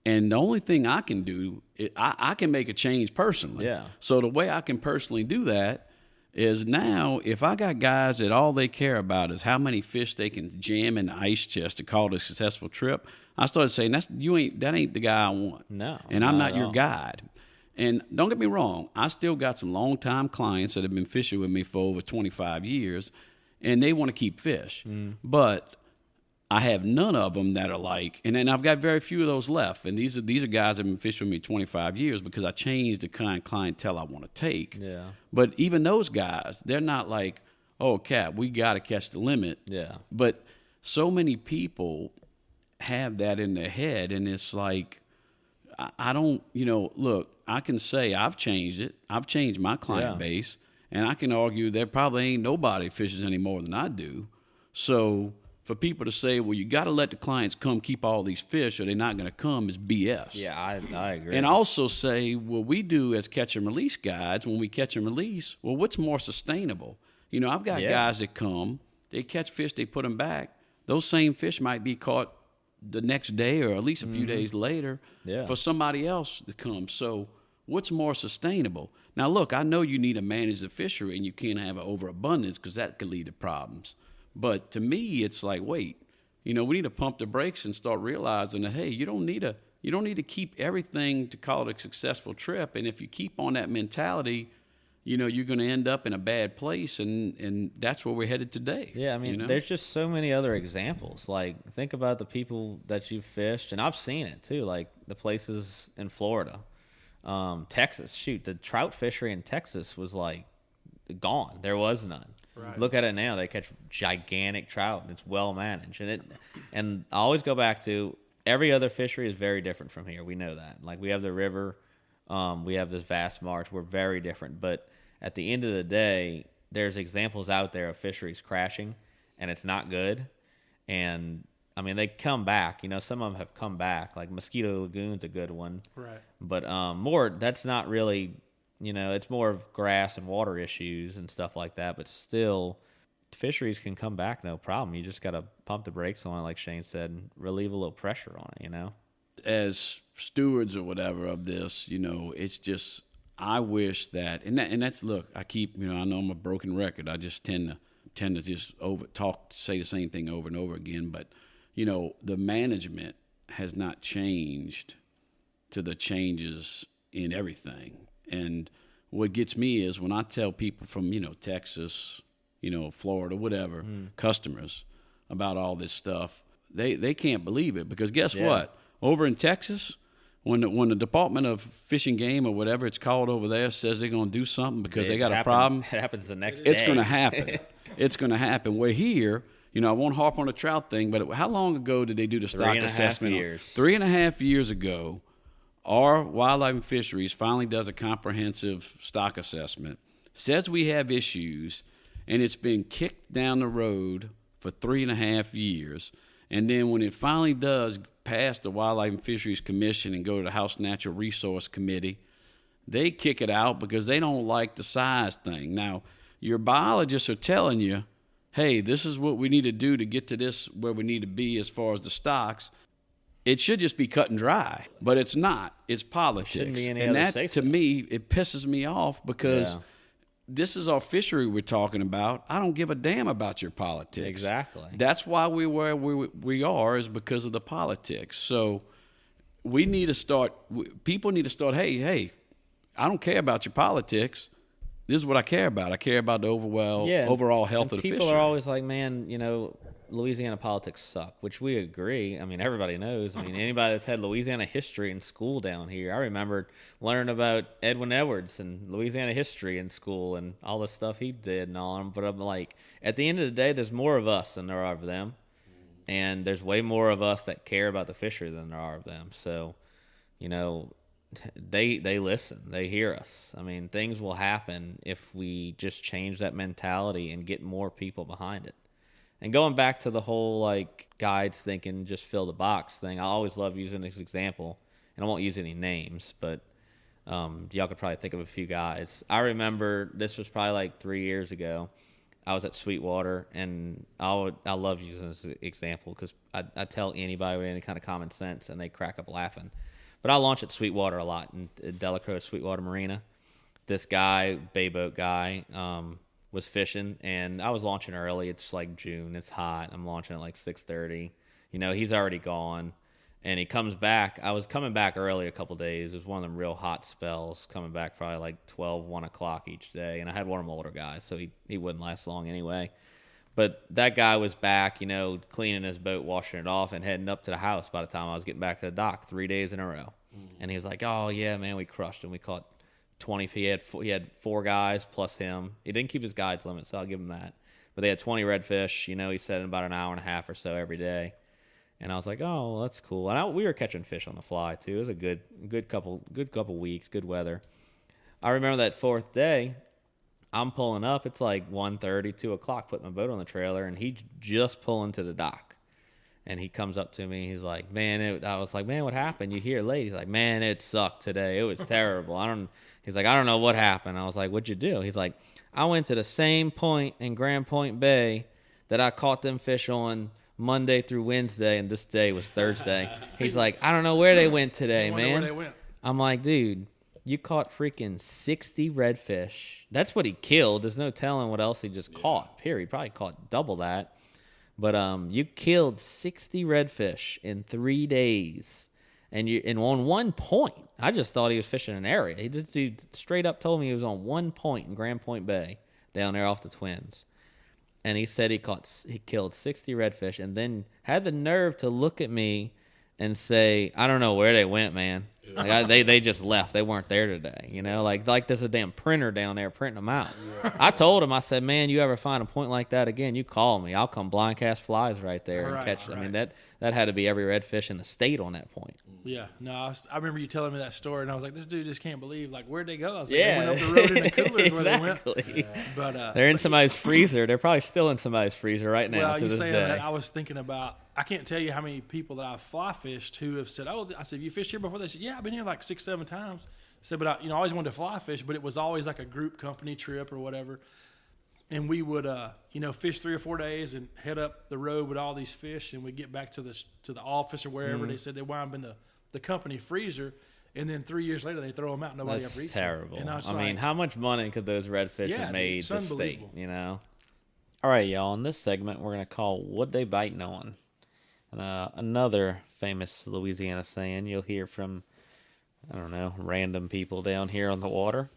Speaker 3: And the only thing I can do, I can make a change personally.
Speaker 1: Yeah.
Speaker 3: So the way I can personally do that is now if I got guys that all they care about is how many fish they can jam in the ice chest to call it a successful trip, I started saying that ain't the guy I want.
Speaker 1: No,
Speaker 3: and I'm not
Speaker 1: at
Speaker 3: your
Speaker 1: all.
Speaker 3: guide. And don't get me wrong, I still got some long-time clients that have been fishing with me for over 25 years, and they want to keep fish. But I have none of them that are like, and then I've got very few of those left. And these are guys that have been fishing with me 25 years because I changed the kind of clientele I want to take.
Speaker 1: Yeah.
Speaker 3: But even those guys, they're not like, oh, Cap, we got to catch the limit.
Speaker 1: Yeah.
Speaker 3: But so many people have that in their head, and it's like, I don't, look, I can say I've changed it. I've changed my client base, and I can argue there probably ain't nobody fishes any more than I do. So for people to say, well, you got to let the clients come keep all these fish or they're not going to come is BS.
Speaker 1: Yeah, I agree.
Speaker 3: And also say, what we do as catch and release guides, when we catch and release, well, what's more sustainable? I've got guys that come, they catch fish, they put them back. Those same fish might be caught the next day or at least a few days later for somebody else to come. So what's more sustainable? Now, look, I know you need to manage the fishery and you can't have an overabundance because that could lead to problems. But to me, it's like, wait, we need to pump the brakes and start realizing that, hey, you don't need to keep everything to call it a successful trip. And if you keep on that mentality, you're going to end up in a bad place, and that's where we're headed today.
Speaker 1: Yeah, I mean, there's just so many other examples. Like, think about the people that you've fished, and I've seen it too, like the places in Florida, Texas. Shoot, the trout fishery in Texas was like gone. There was none. Right. Look at it now. They catch gigantic trout, and it's well managed. And I always go back to every other fishery is very different from here. We know that. Like, we have the river, we have this vast marsh. We're very different. But at the end of the day, there's examples out there of fisheries crashing, and it's not good. And I mean, they come back. Some of them have come back. Like Mosquito Lagoon's a good one. Right. But that's not really. It's more of grass and water issues and stuff like that, but still, fisheries can come back no problem. You just got to pump the brakes on it, like Shane said, and relieve a little pressure on it,
Speaker 3: As stewards or whatever of this, it's just, I wish that, and that's, look, I keep, I know I'm a broken record. I just tend to just say the same thing over and over again, but, the management has not changed to the changes in everything. And what gets me is when I tell people from, Texas, Florida, whatever, customers about all this stuff, they can't believe it because guess what? Over in Texas, when the Department of Fish and Game or whatever it's called over there says they're going to do something because they got a problem.
Speaker 1: It happens the next day.
Speaker 3: It's going to happen. It's going to happen. We're here. I won't harp on the trout thing, but how long ago did they do the stock assessment?
Speaker 1: 3.5 years.
Speaker 3: 3.5 years ago. Our Wildlife and Fisheries finally does a comprehensive stock assessment, says we have issues, and it's been kicked down the road for 3.5 years. And then when it finally does pass the Wildlife and Fisheries Commission and go to the House Natural Resource Committee, they kick it out because they don't like the size thing. Now, your biologists are telling you, hey, this is what we need to do to get to this where we need to be as far as the stocks. It should just be cut and dry, but it's not. It's politics.
Speaker 1: Shouldn't be any
Speaker 3: and
Speaker 1: other
Speaker 3: that,
Speaker 1: say-so.
Speaker 3: to me, it pisses me off because this is our fishery we're talking about. I don't give a damn about your politics.
Speaker 1: Exactly.
Speaker 3: That's why we're where we are is because of the politics. So we need to start – people need to start, hey, I don't care about your politics. This is what I care about. I care about the overall health of the fishery.
Speaker 1: People are always like, man, Louisiana politics suck, which we agree. I mean, everybody knows. I mean, anybody that's had Louisiana history in school down here, I remember learning about Edwin Edwards and Louisiana history in school and all the stuff he did and all. But I'm like, at the end of the day, there's more of us than there are of them. And there's way more of us that care about the fishery than there are of them. So, they listen. They hear us. I mean, things will happen if we just change that mentality and get more people behind it. And going back to the whole, like, guides thinking just fill the box thing, I always love using this example, and I won't use any names, but y'all could probably think of a few guys. I remember this was probably like 3 years ago. I was at Sweetwater, and I love using this example because I tell anybody with any kind of common sense, and they crack up laughing. But I launch at Sweetwater a lot in Delacroix Sweetwater Marina. This guy, bay boat guy, was fishing, and I was launching early. It's like June. It's hot. I'm launching at like 6:30. He's already gone, and he comes back. I was coming back early a couple days. It was one of them real hot spells, coming back probably like 12, 1 o'clock each day, and I had one of them older guys, so he wouldn't last long anyway. But that guy was back, cleaning his boat, washing it off, and heading up to the house by the time I was getting back to the dock 3 days in a row. And he was like, oh, yeah, man, we crushed him. We caught 20. He had 4 guys plus him. He didn't keep his guides limit, so I'll give him that. But they had 20 redfish, he said, in about an hour and a half or so every day. And I was like, oh, well, that's cool. And we were catching fish on the fly, too. It was a good couple weeks, good weather. I remember that 4th day, I'm pulling up. It's like 1:30, 2 o'clock, putting my boat on the trailer, and he's just pulling to the dock. And he comes up to me. He's like, man, I was like, man, what happened? You here late? He's like, man, it sucked today. It was terrible. He's like, I don't know what happened. I was like, what'd you do? He's like, I went to the same point in Grand Point Bay that I caught them fish on Monday through Wednesday, and this day was Thursday. He's like, I don't know where they went today, man.
Speaker 4: Where they went.
Speaker 1: I'm like, dude, you caught freaking 60 redfish. That's what he killed. There's no telling what else he just caught, period. He probably caught double that. But you killed 60 redfish in 3 days. And on one point. I just thought he was fishing an area. He straight up told me he was on one point in Grand Point Bay down there off the Twins. And he said he killed 60 redfish, and then had the nerve to look at me and say, I don't know where they went, man. Like they just left. They weren't there today. Like there's a damn printer down there printing them out. I told him, I said, man, you ever find a point like that again, you call me. I'll come blind cast flies right there and catch them. I mean, that had to be every redfish in the state on that point.
Speaker 4: Yeah, no, I remember you telling me that story, and I was like, this dude just can't believe, like, where'd they go? I was like, they went up the road in the coolers where they went.
Speaker 1: Exactly.
Speaker 4: But
Speaker 1: they're in somebody's freezer. They're probably still in somebody's freezer right now to this day.
Speaker 4: That, I was thinking about, I can't tell you how many people that I've fly fished who have said, I said, you fished here before? They said, yeah, I've been here like 6-7 times. I said, but I always wanted to fly fish, but it was always like a group company trip or whatever. And we would, fish 3 or 4 days and head up the road with all these fish, and we'd get back to the office or wherever. They said they wound up in the company freezer, and then 3 years later they throw them out and nobody ever eats them.
Speaker 1: That's terrible. I mean, how much money could those redfish have made the state, All right, y'all. In this segment, we're going to call What They Biting On. Another famous Louisiana saying you'll hear from, random people down here on the water.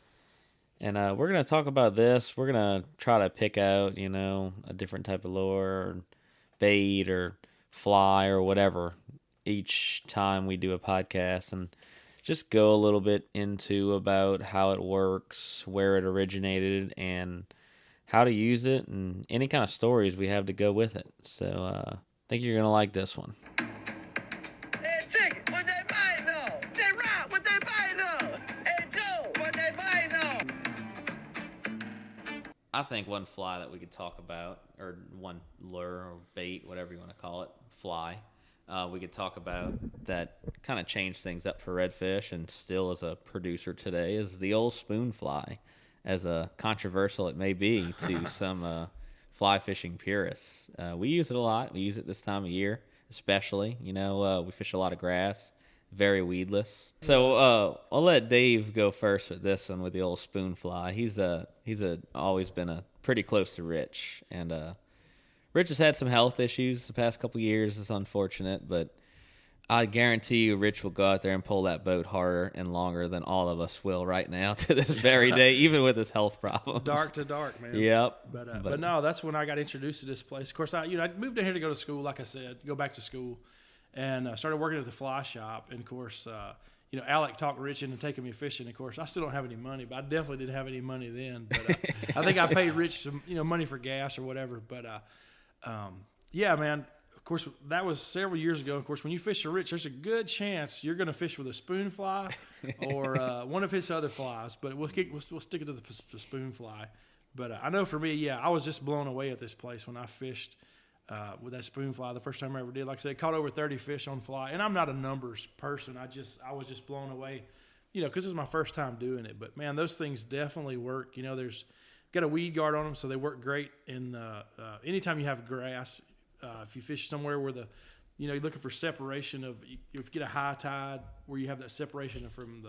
Speaker 1: And we're going to talk about this. We're going to try to pick out, a different type of lure or bait or fly or whatever each time we do a podcast, and just go a little bit into about how it works, where it originated, and how to use it, and any kind of stories we have to go with it. So I think you're going to like this one.
Speaker 5: Hey, chicken, what they biting on? Hey, Rob, what they biting on? Hey, Joe, what they biting on?
Speaker 1: I think one fly that we could talk about, or one lure or bait, whatever you want to call it, fly, we could talk about that kind of changed things up for redfish and still as a producer today is the old spoon fly, as controversial it may be to some fly fishing purists. We use it a lot. We use it this time of year, especially. We fish a lot of grass, very weedless. So I'll let Dave go first with this one with the old spoon fly. He's always been pretty close to Rich, and Rich has had some health issues the past couple years. It's unfortunate, but I guarantee you Rich will go out there and pull that boat harder and longer than all of us will right now to this very day, even with his health problems.
Speaker 4: Dark to dark, man.
Speaker 1: Yep.
Speaker 4: But no, that's when I got introduced to this place. Of course, I moved in here to go to school, like I said, go back to school, and started working at the fly shop. And, of course, Alec talked Rich into taking me fishing. Of course, I still don't have any money, but I definitely didn't have any money then. But I think I paid Rich some, money for gas or whatever. But, yeah, man. Of course, that was several years ago. Of course, when you fish a Rich, there's a good chance you're going to fish with a spoon fly or one of his other flies. But we'll stick it to the spoon fly. But I know for me, I was just blown away at this place when I fished with that spoon fly the first time I ever did. Like I said, caught over 30 fish on fly. And I'm not a numbers person. I was just blown away, because it's my first time doing it. But, man, those things definitely work. There's got a weed guard on them, so they work great. And anytime you have grass, if you fish somewhere where you're looking for separation of, if you get a high tide where you have that separation from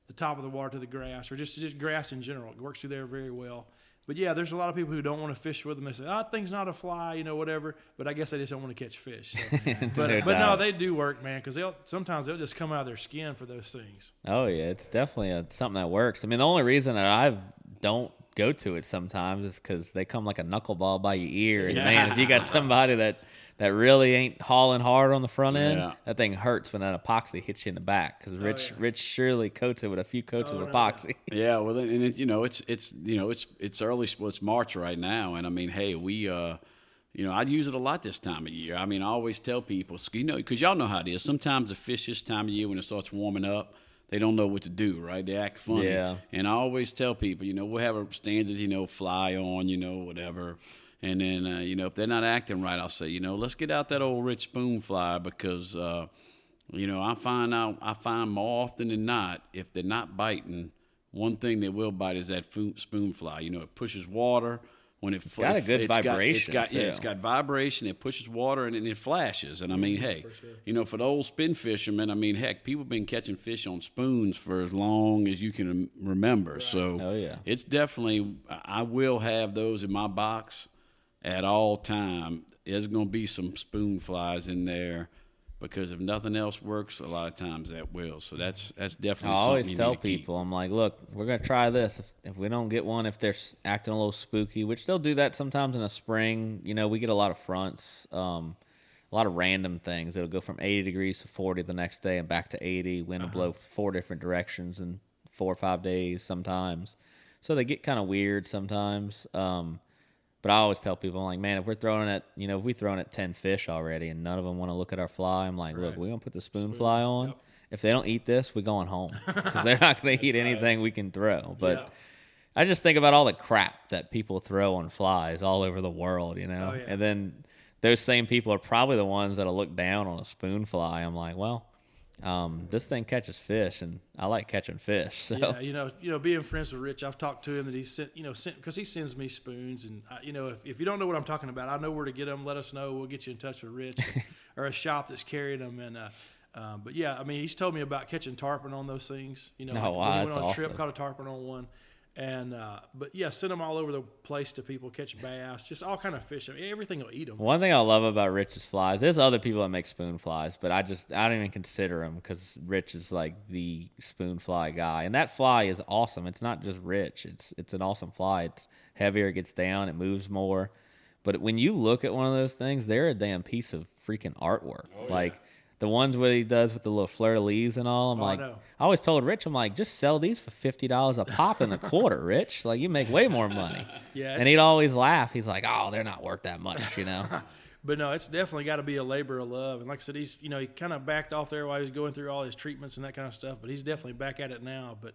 Speaker 4: the top of the water to the grass, or just grass in general. It works through there very well. But yeah, there's a lot of people who don't want to fish with them. They say, "Oh, thing's not a fly," whatever. But I guess they just don't want to catch fish. So. but no, they do work, man, because sometimes they'll just come out of their skin for those things.
Speaker 1: Oh yeah, it's definitely something that works. I mean, the only reason that I don't go to it sometimes is because they come like a knuckleball by your ear. And man, if you got somebody that really ain't hauling hard on the front end, that thing hurts when that epoxy hits you in the back. Because Rich surely coats it with a few coats of epoxy.
Speaker 3: Yeah, well, and it's early. Well, it's March right now, and I mean, hey, we I'd use it a lot this time of year. I mean, I always tell people, because y'all know how it is. Sometimes the fish this time of year when it starts warming up, they don't know what to do, right? They act funny. Yeah. And I always tell people, we'll have a standard, fly on, whatever. And then, if they're not acting right, I'll say, let's get out that old Rich spoon fly because, I find more often than not, if they're not biting, one thing they will bite is that spoon fly. It pushes water. When it's got
Speaker 1: a good vibration.
Speaker 3: It's got vibration. It pushes water and it flashes. And I mean, hey, for the old spin fishermen, I mean, heck, people have been catching fish on spoons for as long as you can remember. Right. So it's definitely, I will have those in my box at all time. There's going to be some spoon flies in there because if nothing else works, a lot of times that will. So that's definitely.
Speaker 1: I always tell people, I'm like, look, we're going to try this. If we don't get one, if they're acting a little spooky, which they'll do that sometimes in the spring. We get a lot of fronts, a lot of random things. It'll go from 80 degrees to 40 the next day and back to 80. Wind will blow 4 different directions in 4 or 5 days sometimes. So they get kind of weird sometimes. But I always tell people, I'm like, man, if we're throwing at 10 fish already and none of them want to look at our fly, I'm like, look, we're going to put the spoon fly on. Yep. If they don't eat this, we're going home because they're not going to eat anything we can throw. But I just think about all the crap that people throw on flies all over the world, And then those same people are probably the ones that'll look down on a spoon fly. I'm like, well, this thing catches fish, and I like catching fish. So.
Speaker 4: Yeah, being friends with Rich, I've talked to him that he sent, because he sends me spoons, and if you don't know what I'm talking about, I know where to get them. Let us know. We'll get you in touch with Rich or a shop that's carrying them. And but yeah, I mean, he's told me about catching tarpon on those things. When he went on a trip, caught a tarpon on one. And but yeah, send them all over the place to people, catch bass, just all kind of fish. I mean, everything will eat them.
Speaker 1: One thing I love about Rich's flies, there's other people that make spoon flies, but I don't even consider them because Rich is like the spoon fly guy, and that fly is awesome. It's not just Rich; it's an awesome fly. It's heavier, it gets down, it moves more. But when you look at one of those things, they're a damn piece of freaking artwork. The ones what he does with the little fleur-de-lis and all, I always told Rich, I'm like, just sell these for $50 a pop in the quarter, Rich. Like, you make way more money. And he'd always laugh. He's like, oh, they're not worth that much,
Speaker 4: But no, it's definitely got to be a labor of love. And like I said, he's, he kind of backed off there while he was going through all his treatments and that kind of stuff. But he's definitely back at it now. But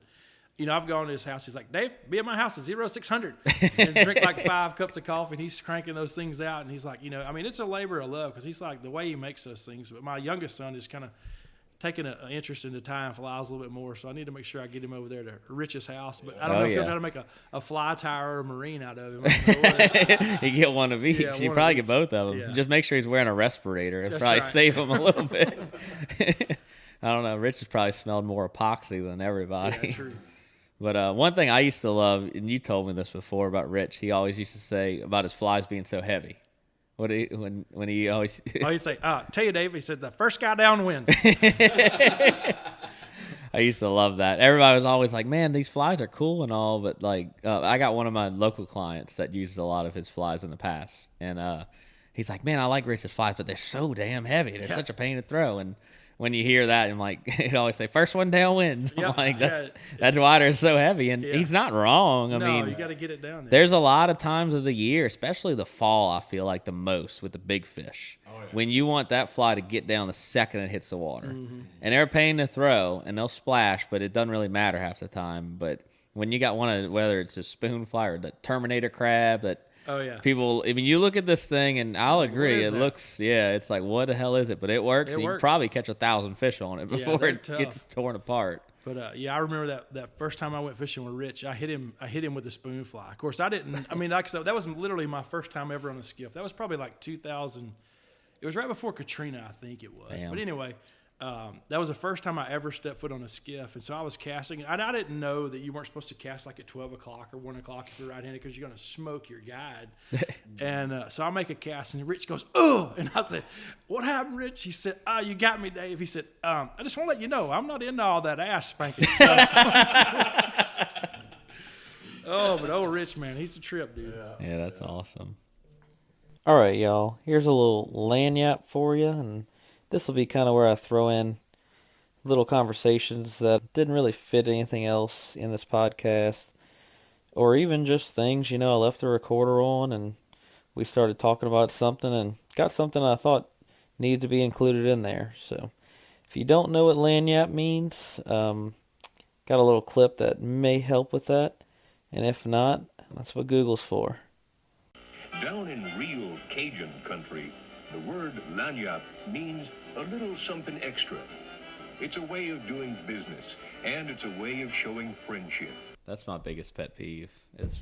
Speaker 4: I've gone to his house. He's like, Dave, be at my house at 0600 and drink like 5 cups of coffee. And he's cranking those things out. And he's like, I mean, it's a labor of love because he's like, the way he makes those things. But my youngest son is kind of taking an interest into tying flies a little bit more. So I need to make sure I get him over there to Rich's house. But I don't know if he'll try to make a fly tire or a marine out of him.
Speaker 1: You get one of each.
Speaker 4: Yeah,
Speaker 1: you probably get both of them. Yeah. Just make sure he's wearing a respirator. It'll probably save him a little bit. I don't know. Rich has probably smelled more epoxy than everybody.
Speaker 4: Yeah, true.
Speaker 1: But one thing I used to love, and you told me this before about Rich, he always used to say about his flies being so heavy. When he always
Speaker 4: he'd say, tell you, Dave, he said, the first guy down wins.
Speaker 1: I used to love that. Everybody was always like, man, these flies are cool and all, but like I got one of my local clients that used a lot of his flies in the past, and he's like, man, I like Rich's flies, but they're so damn heavy. They're such a pain to throw. And when you hear that, I'm like, he'd always say, first one down wins. I'm like, that's why they're so heavy. And he's not wrong. I mean,
Speaker 4: you got to get it down there.
Speaker 1: There's a lot of times of the year, especially the fall, I feel like the most with the big fish. When you want that fly to get down the second it hits the water. Mm-hmm. And they're a pain to throw, and they'll splash, but it doesn't really matter half the time. But when you got one of, whether it's a spoon fly or the Terminator crab that, people, I mean, you look at this thing, and I'll agree, it looks, it's like, what the hell is it? But it works. You can probably catch 1,000 fish on it before it gets torn apart.
Speaker 4: But I remember that first time I went fishing with Rich, I hit him with a spoon fly. Of course, I didn't. I mean, like I said, that was literally my first time ever on a skiff. That was probably like 2000. It was right before Katrina, I think it was.
Speaker 1: Damn.
Speaker 4: But anyway, that was the first time I ever stepped foot on a skiff. And so I was casting. And I didn't know that you weren't supposed to cast like at 12 o'clock or 1 o'clock if you're right-handed because you're going to smoke your guide. And so I make a cast, and Rich goes, "Oh!" And I said, "What happened, Rich?" He said, "Oh, you got me, Dave." He said, "I just want to let you know, I'm not into all that ass spanking stuff." Oh, but old Rich, man, he's the trip, dude.
Speaker 1: Yeah, that's awesome.
Speaker 2: All right, y'all. Here's a little lanyap for you, and this will be kind of where I throw in little conversations that didn't really fit anything else in this podcast, or even just things, I left the recorder on, and we started talking about something, and got something I thought needed to be included in there. So, if you don't know what lanyap means, got a little clip that may help with that, and if not, that's what Google's for.
Speaker 6: Down in real Cajun country, the word lanyap means a little something extra. It's a way of doing business, and it's a way of showing friendship.
Speaker 1: That's my biggest pet peeve is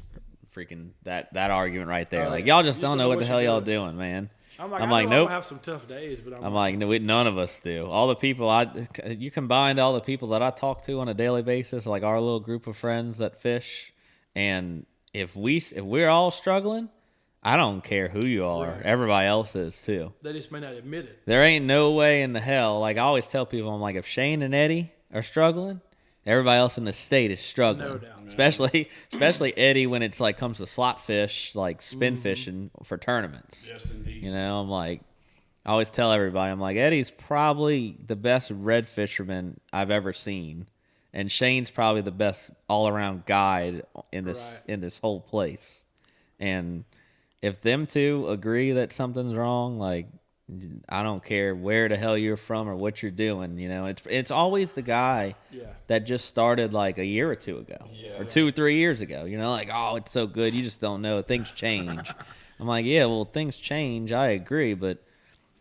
Speaker 1: freaking that argument right there. Like, y'all just don't know what the hell y'all doing, man.
Speaker 4: I'm
Speaker 1: I'm
Speaker 4: like,
Speaker 1: like,
Speaker 4: I know
Speaker 1: nope.
Speaker 4: I'll have some tough days, but
Speaker 1: I'm like, no, none of us do. All the people you combined all the people that I talk to on a daily basis, like our little group of friends that fish, and if we're all struggling, I don't care who you are.
Speaker 4: Right.
Speaker 1: Everybody else is too.
Speaker 4: they just may not admit it.
Speaker 1: There ain't no way in the hell. Like I always tell people, I'm like, if Shane and Eddie are struggling, everybody else in the state is struggling.
Speaker 4: No doubt.
Speaker 1: Especially Eddie when it's like comes to slot fish, like spin fishing for tournaments.
Speaker 3: Yes, indeed.
Speaker 1: I'm like, I always tell everybody, I'm like, Eddie's probably the best red fisherman I've ever seen, and Shane's probably the best all around guide in this whole place. And if them two agree that something's wrong, like, I don't care where the hell you're from or what you're doing, it's always the guy that just started like a year or two ago, or 2 or 3 years ago, like, oh, it's so good, you just don't know, things change. I'm like, yeah, well, things change, I agree, but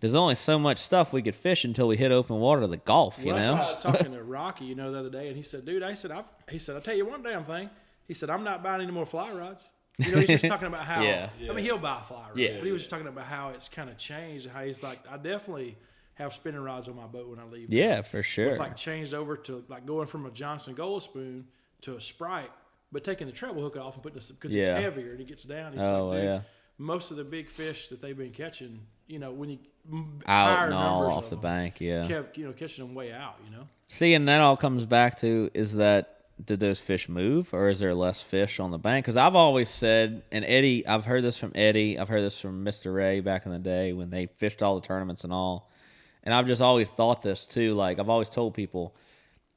Speaker 1: there's only so much stuff we could fish until we hit open water to the Gulf,
Speaker 4: I was talking to Rocky, the other day, and he said, dude, I'll tell you one damn thing. He said, I'm not buying any more fly rods. He's just talking about how, I mean, he'll buy fly rods, but he was just talking about how it's kind of changed, and how he's like, I definitely have spinning rods on my boat when I leave.
Speaker 1: Yeah, for sure.
Speaker 4: It's like changed over to like going from a Johnson Gold Spoon to a Sprite, but taking the treble hook off and putting this, because it's heavier and it gets down. He's like, dude, most of the big fish that they've been catching, when you
Speaker 1: out and all off the bank,
Speaker 4: kept, catching them way out,
Speaker 1: See, and that all comes back to, is that, did those fish move, or is there less fish on the bank? Because I've always said, and Eddie, I've heard this from Eddie, I've heard this from Mr. Ray back in the day when they fished all the tournaments and all, and I've just always thought this too, like I've always told people,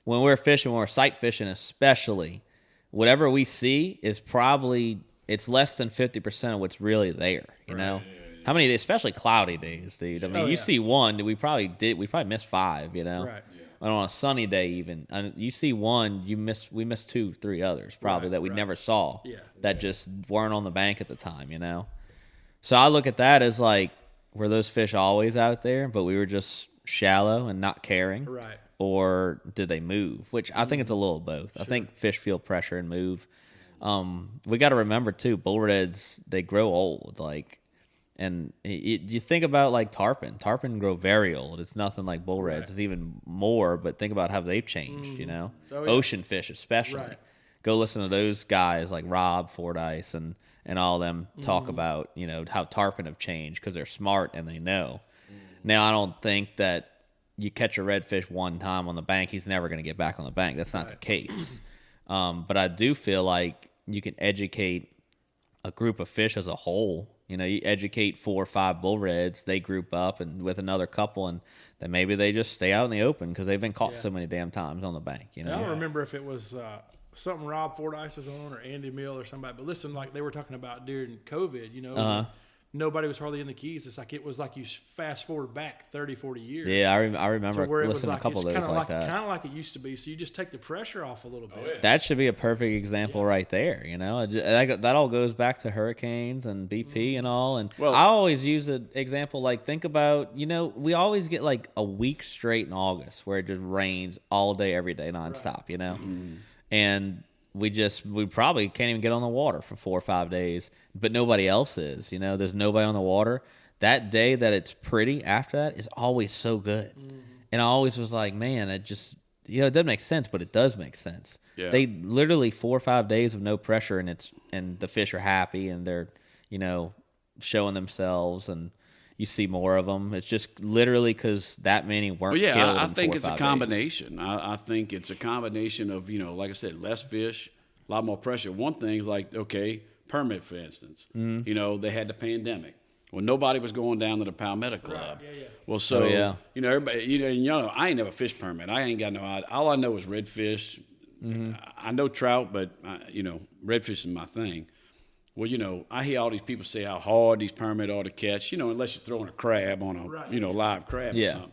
Speaker 1: when we're fishing, when we're sight fishing especially, whatever we see is probably, it's less than 50% of what's really there, you know? How many days, especially cloudy days, dude? I mean, you see one, we probably missed 5,
Speaker 4: Right.
Speaker 1: And on a sunny day, even you see one, we missed 2, 3 others probably that we never saw that just weren't on the bank at the time, So I look at that as like, were those fish always out there, but we were just shallow and not caring,
Speaker 4: Right?
Speaker 1: Or did they move? Which I think it's a little of both. Sure. I think fish feel pressure and move. We got to remember too, bull reds, they grow old, like. And you think about like tarpon. Tarpon grow very old. It's nothing like bull reds. It's even more, but think about how they've changed, Ocean fish especially. Right. Go listen to those guys like Rob Fordyce and all them talk about, how tarpon have changed because they're smart and they know. Now, I don't think that you catch a redfish one time on the bank, he's never going to get back on the bank. That's not the case. But I do feel like you can educate a group of fish as a whole. You educate 4 or 5 bull reds, they group up and with another couple, and then maybe they just stay out in the open because they've been caught so many damn times on the bank. I
Speaker 4: don't remember if it was something Rob Fordyce was on or Andy Mill or somebody, but listen, like they were talking about during COVID, nobody was hardly in the Keys. It's like it was like you fast forward back 30, 40 years.
Speaker 1: Yeah, I remember listening to a couple of those like that.
Speaker 4: Kind of like it used to be. So you just take the pressure off a little bit.
Speaker 1: Yeah. That should be a perfect example right there. That all goes back to hurricanes and BP and all. And I always use an example like think about, we always get like a week straight in August where it just rains all day, every day, nonstop, And we probably can't even get on the water for 4 or 5 days, but nobody else is, there's nobody on the water. that day that it's pretty after that is always so good. And I always was like, man, it just, it doesn't make sense, but it does make sense.
Speaker 3: Yeah.
Speaker 1: They literally 4 or 5 days of no pressure, and the fish are happy, and they're, showing themselves, and you see more of them. It's just literally because that many weren't killed
Speaker 3: I
Speaker 1: in
Speaker 3: think
Speaker 1: 4 or
Speaker 3: it's
Speaker 1: 5
Speaker 3: a combination. I think it's a combination of, like I said, less fish, a lot more pressure. One thing's like, okay, permit, for instance. They had the pandemic. Well, nobody was going down to the Palmetto Club.
Speaker 4: Right. Yeah.
Speaker 3: Well, so,
Speaker 1: everybody,
Speaker 3: I ain't never fished permit. I ain't got no idea. All I know is redfish. I know trout, but, redfish is my thing. Well, I hear all these people say how hard these permit are to catch, unless you're throwing a crab on a, live crab or something.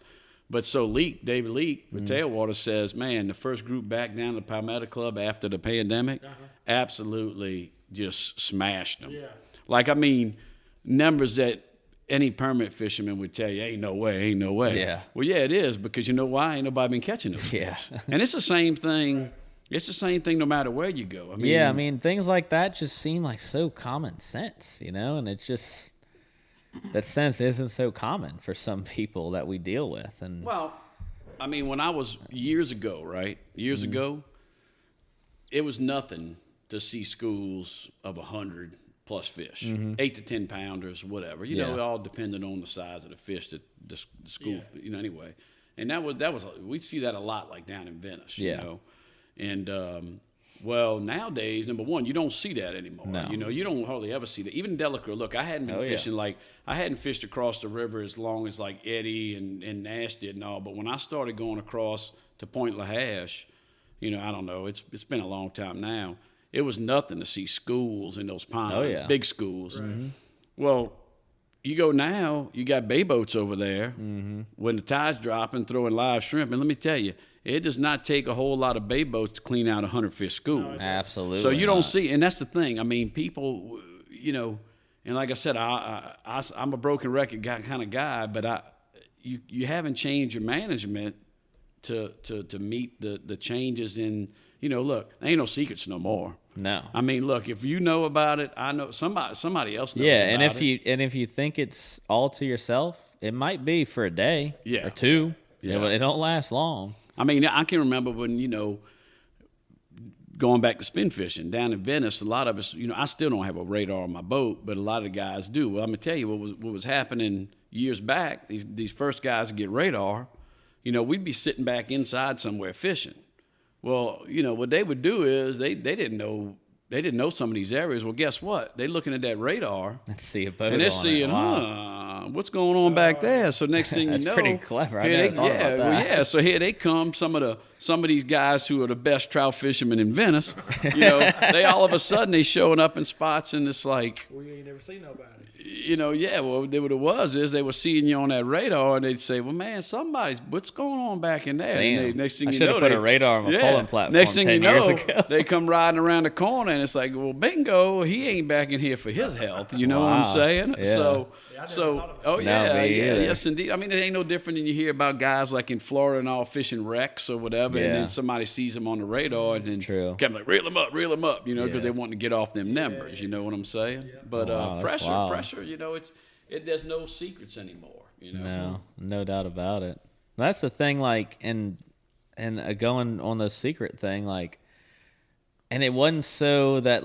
Speaker 3: But so David Leake with Tailwater says, man, the first group back down to the Palmetto Club after the pandemic absolutely just smashed them. Yeah. Numbers that any permit fisherman would tell you, ain't no way.
Speaker 1: Yeah.
Speaker 3: Well, yeah, it is, because you know why? Ain't nobody been catching them.
Speaker 1: Yeah.
Speaker 3: And it's the same thing. It's the same thing no matter where you go.
Speaker 1: Things like that just seem like so common sense, and it's just that sense isn't so common for some people that we deal with. And
Speaker 3: when I was years ago, it was nothing to see schools of 100 plus fish, 8 to 10 pounders, whatever. It all depended on the size of the fish that the school, anyway. And that was we see that a lot, like down in Venice, you know. And nowadays, number one, you don't see that anymore.
Speaker 1: No.
Speaker 3: You don't hardly ever see that. Even Delacroix. Look, I hadn't been fishing I hadn't fished across the river as long as like Eddie and Nash did and all. But when I started going across to Point LaHash, I don't know. It's been a long time now. It was nothing to see schools in those ponds, big schools. Right. Well, you go now, you got bay boats over there when the tide's dropping, throwing live shrimp. And let me tell you, it does not take a whole lot of bay boats to clean out a 100-fish school. No,
Speaker 1: absolutely.
Speaker 3: So you don't see, and that's the thing. People, and like I said, I'm a broken record kind of guy, but you haven't changed your management to meet the changes in. Look, there ain't no secrets no more.
Speaker 1: No.
Speaker 3: Look, if you know about it, I know somebody else knows
Speaker 1: and
Speaker 3: about it.
Speaker 1: if you think it's all to yourself, it might be for a day or two.
Speaker 3: Yeah.
Speaker 1: It don't last long.
Speaker 3: I can remember when, going back to spin fishing down in Venice, a lot of us, I still don't have a radar on my boat, but a lot of the guys do. Well, I'm going to tell you what was happening years back. These first guys to get radar, we'd be sitting back inside somewhere fishing. Well, what they would do is they didn't know some of these areas. Well, guess what? They're looking at that radar.
Speaker 1: Let's see a boat.
Speaker 3: And they're seeing, what's going on back there? So next thing you know,
Speaker 1: that's pretty clever. I never thought about that.
Speaker 3: So here they come. Some of these guys who are the best trout fishermen in Venice. They all of a sudden they showing up in spots, and it's like,
Speaker 4: we ain't never seen nobody.
Speaker 3: Well, what it was is they were seeing you on that radar, and they'd say, well, man, what's going on back in there?
Speaker 1: Damn.
Speaker 3: And next thing
Speaker 1: I
Speaker 3: you
Speaker 1: should
Speaker 3: know,
Speaker 1: have put a radar on my polling platform
Speaker 3: next thing
Speaker 1: 10
Speaker 3: you know,
Speaker 1: years ago.
Speaker 3: they come riding around the corner, and it's like, well, bingo, he ain't back in here for his health. You know what I'm saying?
Speaker 1: Yeah.
Speaker 3: Yes, indeed. It ain't no different than you hear about guys like in Florida and all fishing wrecks or whatever, and then somebody sees them on the radar, and then kind of like, reel them up, because they want to get off them numbers. You know what I'm saying? Yeah. But pressure, there's no secrets anymore.
Speaker 1: No doubt about it. That's the thing, and going on the secret thing, and it wasn't so that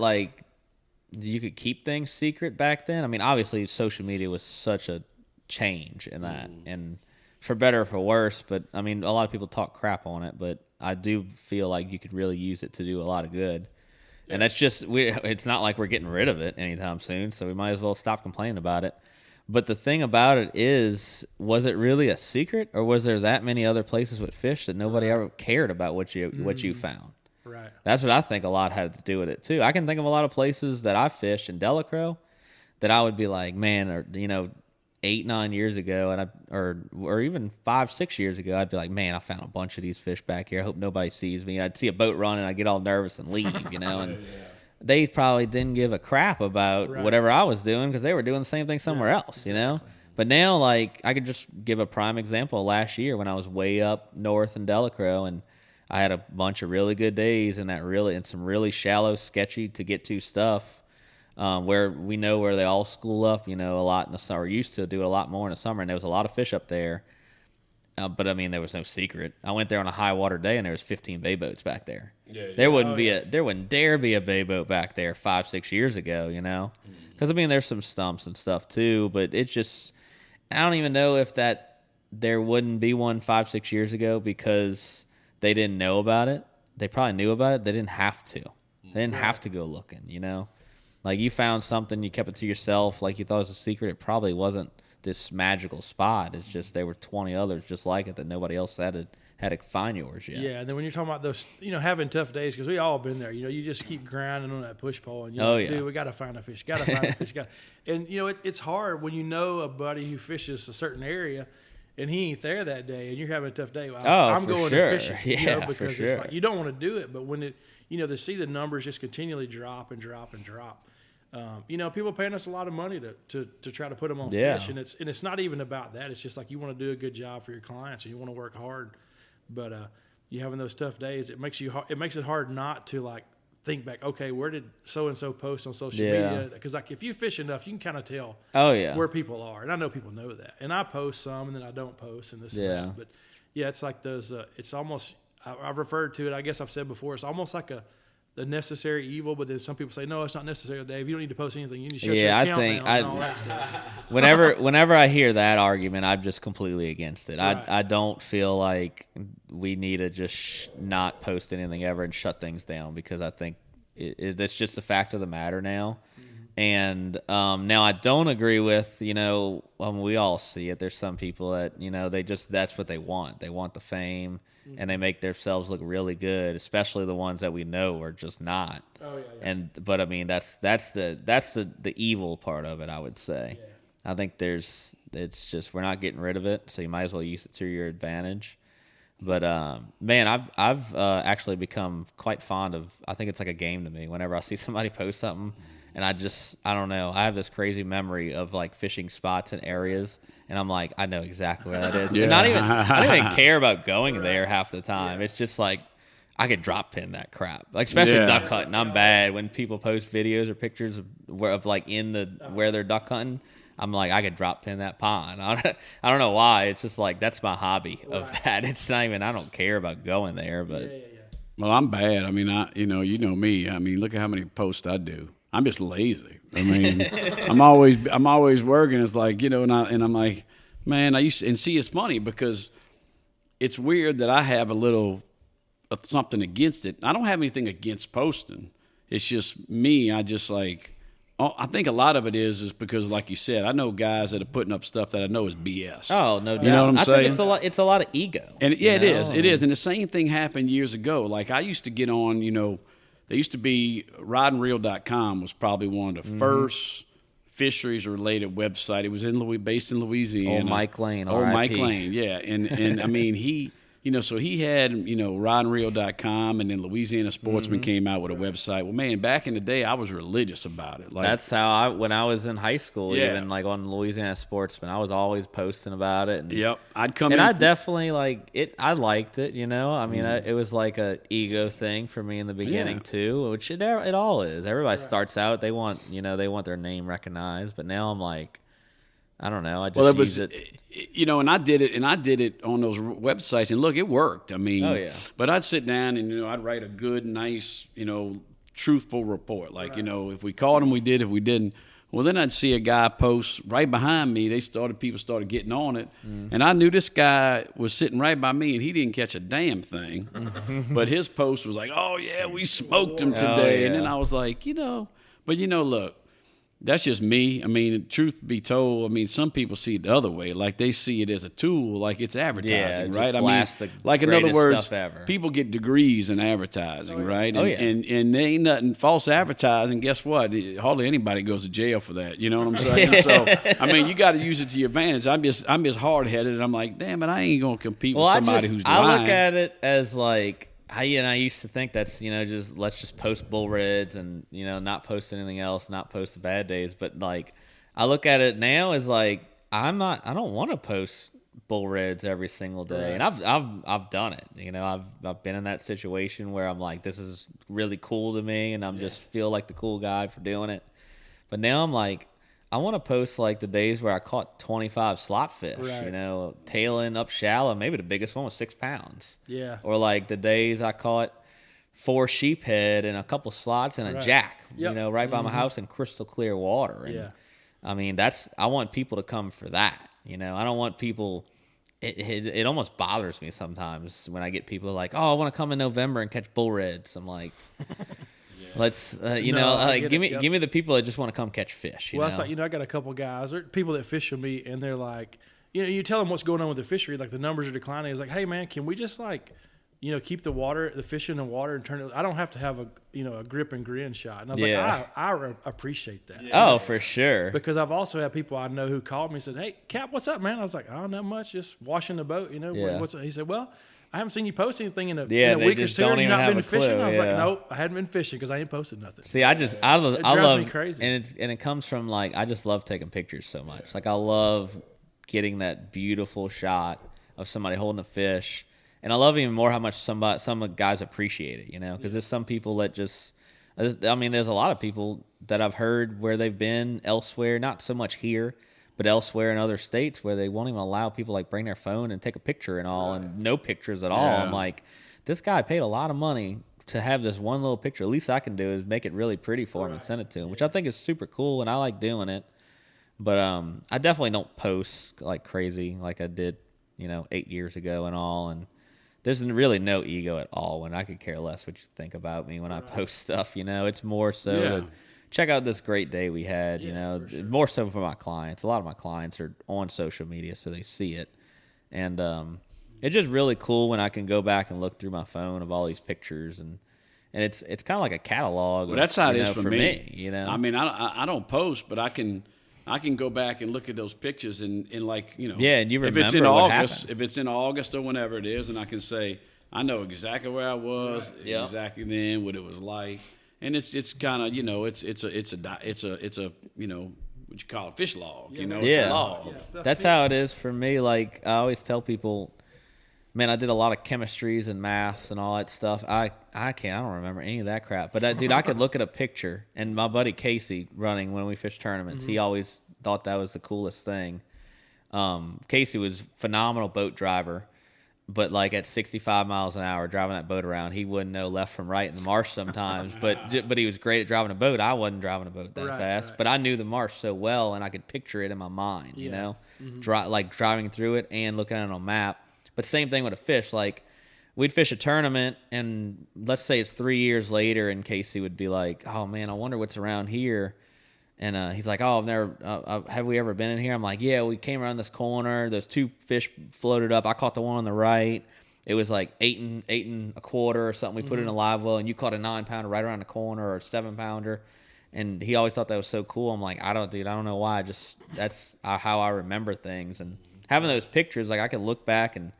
Speaker 1: you could keep things secret back then. Obviously social media was such a change in that, and for better or for worse, but a lot of people talk crap on it, but I do feel like you could really use it to do a lot of good. And that's just, it's not like we're getting rid of it anytime soon, so we might as well stop complaining about it. But the thing about it is, was it really a secret, or was there that many other places with fish that nobody ever cared about what you found?
Speaker 4: Right.
Speaker 1: That's what I think a lot had to do with it too. I can think of a lot of places that I fished in Delacroix that I would be like, man, or 8-9 years ago, and or even 5-6 years ago, I'd be like, man, I found a bunch of these fish back here. I hope nobody sees me. I'd see a boat running, I'd get all nervous and leave, and they probably didn't give a crap about whatever I was doing because they were doing the same thing somewhere else, But now, I could just give a prime example. Last year when I was way up north in Delacroix, and I had a bunch of really good days and some really shallow, sketchy to get to stuff. where we know where they all school up, a lot in the summer. Used to do it a lot more in the summer, and there was a lot of fish up there. But I mean, there was no secret. I went there on a high water day, and there was 15 bay boats back there. Yeah, there wouldn't dare be a bay boat back there 5-6 years ago, because I mean, there's some stumps and stuff too. But it's just, I don't even know if there wouldn't be one 5-6 years ago because they didn't know about it. They probably knew about it. They didn't have to. They didn't have to go looking. Like you found something, you kept it to yourself, like you thought it was a secret. It probably wasn't this magical spot. It's just there were 20 others just like it that nobody else had to find yours yet.
Speaker 4: Yeah, and then when you're talking about those, having tough days, because we all been there. You just keep grinding on that push pole, and dude, we got to find a fish. Got to find a fish. And it's hard when you know a buddy who fishes a certain area, and he ain't there that day, and you're having a tough day. Well, I'm going to fish it, because it's like you don't want to do it, but when it, to see the numbers just continually drop and drop and drop. People paying us a lot of money to try to put them on fish, and it's not even about that. It's just like you want to do a good job for your clients and you want to work hard, but you having those tough days, it makes it hard not to like think back. Okay, where did so and so post on social media? Because like if you fish enough, you can kind of tell where people are, and I know people know that. And I post some, and then I don't post, and this and that. But it's like those. It's almost I've referred to it. I guess I've said before. It's almost like the necessary evil, but then some people say, no, it's not necessary, Dave. You don't need to post anything. You need to shut your account down and all that stuff.
Speaker 1: Whenever I hear that argument, I'm just completely against it. Right. I don't feel like we need to just not post anything ever and shut things down, because I think it's just a fact of the matter now. Mm-hmm. And now I don't agree with, we all see it. There's some people that, that's what they want. They want the fame. And they make themselves look really good, especially the ones that we know are just not. Oh yeah. But I mean that's the evil part of it, I would say. Yeah. I think it's just we're not getting rid of it, so you might as well use it to your advantage. But man, I've actually become quite fond of. I think it's like a game to me. Whenever I see somebody post something, and I don't know. I have this crazy memory of like fishing spots and areas. And I'm like, I know exactly where that is. Yeah. I don't even care about going there half the time. Yeah. It's just like, I could drop pin that crap. Like, especially duck hunting. I'm bad when people post videos or pictures of like where they're duck hunting. I'm like, I could drop pin that pond. I don't know why. It's just like, that's my hobby of that. It's not even, I don't care about going there. But
Speaker 3: Well, I'm bad. I mean, you know me. I mean, look at how many posts I do. I'm just lazy. I mean, I'm always working. It's like, and I'm like, man, it's funny because it's weird that I have a little of something against it. I don't have anything against posting. It's just me. I just like, I think a lot of it is because, like you said, I know guys that are putting up stuff that I know is BS.
Speaker 1: Oh, no doubt.
Speaker 3: You know what I'm saying?
Speaker 1: Think it's a lot of ego.
Speaker 3: And it is. And the same thing happened years ago. Like I used to get on, there used to be rodandreel.com was probably one of the first fisheries related website. It was based in Louisiana.
Speaker 1: Mike Lane.
Speaker 3: Mike Lane, yeah. And I mean he so he had, rodandreel.com, and then Louisiana Sportsman came out with a website. Well, man, back in the day, I was religious about it. Like,
Speaker 1: that's how when I was in high school, even like on Louisiana Sportsman, I was always posting about it. And,
Speaker 3: I'd come
Speaker 1: and
Speaker 3: in.
Speaker 1: I definitely I liked it, I mean, it was like a ego thing for me in the beginning too, which it all is. Everybody starts out, they want their name recognized, but now I'm like, I don't know. I just use it.
Speaker 3: And I did it on those websites, and look, it worked. I mean, but I'd sit down and, I'd write a good, nice, truthful report. Like, if we caught him, we did. If we didn't, well, then I'd see a guy post right behind me. People started getting on it. And I knew this guy was sitting right by me, and he didn't catch a damn thing. But his post was like, oh, yeah, we smoked him today. And then I was like, but look. That's just me. I mean, truth be told, some people see it the other way. Like, they see it as a tool, like it's advertising, right? Like, in other words, people get degrees in advertising, right? And there ain't nothing false advertising. Guess what? Hardly anybody goes to jail for that. You know what I'm saying? So, you got to use it to your advantage. I'm just hard-headed, and I'm like, damn it, I ain't going to compete with somebody who's lying.
Speaker 1: I look at it as like, I used to think that's, let's just post bull reds and, not post anything else, not post the bad days. But like, I look at it now as like, I don't want to post bull reds every single day. Right. And I've done it. I've been in that situation where I'm like, this is really cool to me, and I'm just feel like the cool guy for doing it. But now I'm like, I want to post like the days where I caught 25 slot fish,
Speaker 4: Right.
Speaker 1: you know, tailing up shallow. Maybe the biggest one was 6 pounds.
Speaker 4: Yeah.
Speaker 1: Or like the days I caught 4 sheephead and a couple slots and a
Speaker 4: Right.
Speaker 1: jack,
Speaker 4: Yep.
Speaker 1: you know, right by my house in crystal clear water. And
Speaker 4: Yeah.
Speaker 1: I mean, I want people to come for that. You know, I don't want people. It almost bothers me sometimes when I get people like, "Oh, I want to come in November and catch bull reds." I'm like, let's, you
Speaker 4: No,
Speaker 1: know,
Speaker 4: I
Speaker 1: like
Speaker 4: get
Speaker 1: give
Speaker 4: it,
Speaker 1: me
Speaker 4: yep.
Speaker 1: give me the people that just want to come catch fish. You
Speaker 4: Well,
Speaker 1: know?
Speaker 4: it's like, you know, I got a couple guys or people that fish with me, and they're like, you know, you tell them what's going on with the fishery, like the numbers are declining. It's like, hey man, can we just like, you know, keep the fish in the water and turn it? I don't have to have a grip and grin shot. And I was
Speaker 1: Yeah.
Speaker 4: like, I appreciate that.
Speaker 1: Oh, for sure.
Speaker 4: Because I've also had people I know who called me and said, "Hey, Cap, what's up, man?" I was like, "Oh, not much, just washing the boat, you know."
Speaker 1: Yeah.
Speaker 4: What's he said, "Well, I haven't seen you post anything in a
Speaker 1: Yeah, they
Speaker 4: week or
Speaker 1: just
Speaker 4: two.
Speaker 1: don't
Speaker 4: Have you
Speaker 1: even
Speaker 4: not
Speaker 1: have
Speaker 4: been
Speaker 1: a
Speaker 4: fishing?"
Speaker 1: clue,
Speaker 4: I was like,
Speaker 1: yeah.
Speaker 4: "Nope, I hadn't been fishing because I ain't posted nothing."
Speaker 1: See, I
Speaker 4: drives
Speaker 1: love
Speaker 4: me crazy.
Speaker 1: and it comes from like I just love taking pictures so much. Like I love getting that beautiful shot of somebody holding a fish, and I love even more how much some guys appreciate it. You know, because there's some people that just, I mean, there's a lot of people that I've heard where they've been elsewhere, not so much here, but elsewhere in other states where they won't even allow people like bring their phone and take a picture and all, and no pictures at all.
Speaker 3: Yeah.
Speaker 1: I'm like, this guy paid a lot of money to have this one little picture. At least I can do is make it really pretty for him and send it to him, which I think is super cool, and I like doing it. But I definitely don't post like crazy like I did, 8 years ago and all. And there's really no ego at all when I could care less what you think about me when I post stuff. It's more so to check out this great day we had. More so for my clients. A lot of my clients are on social media, so they see it, and it's just really cool when I can go back and look through my phone of all these pictures and it's kind of like a catalog.
Speaker 3: Well, that's how it is
Speaker 1: for
Speaker 3: for
Speaker 1: me.
Speaker 3: I mean, I don't post, but I can go back and look at those pictures and like,
Speaker 1: Yeah, and you
Speaker 3: if it's in
Speaker 1: remember what
Speaker 3: August,
Speaker 1: happened.
Speaker 3: if it's in August or whenever it is, and I can say I know exactly where I was,
Speaker 1: Yeah.
Speaker 3: exactly then, what it was like, and it's kind of it's a what you call it, fish log, it's
Speaker 1: Yeah.
Speaker 3: a log.
Speaker 1: That's how it is for me. Like I always tell people, man, I did a lot of chemistries and maths and all that stuff. I don't remember any of that crap. But dude, I could look at a picture, and my buddy Casey running when we fish tournaments, he always thought that was the coolest thing. Casey was a phenomenal boat driver, but like at 65 miles an hour driving that boat around, he wouldn't know left from right in the marsh sometimes. but he was great at driving a boat. I wasn't driving a boat that fast, but I knew the marsh so well, and I could picture it in my mind. Like driving through it and looking at it on a map. But same thing with a fish. Like we'd fish a tournament, and let's say it's 3 years later, and Casey would be like, "Oh man, I wonder what's around here." And he's like, "Oh, I've never. Have we ever been in here?" I'm like, "Yeah, we came around this corner. Those 2 fish floated up. I caught the one on the right. It was like 8 and a quarter or something. We put it in a live well, and you caught a 9-pounder right around the corner, or a 7-pounder." And he always thought that was so cool. I'm like, I don't know why. That's how I remember things. And having those pictures, like I can look back and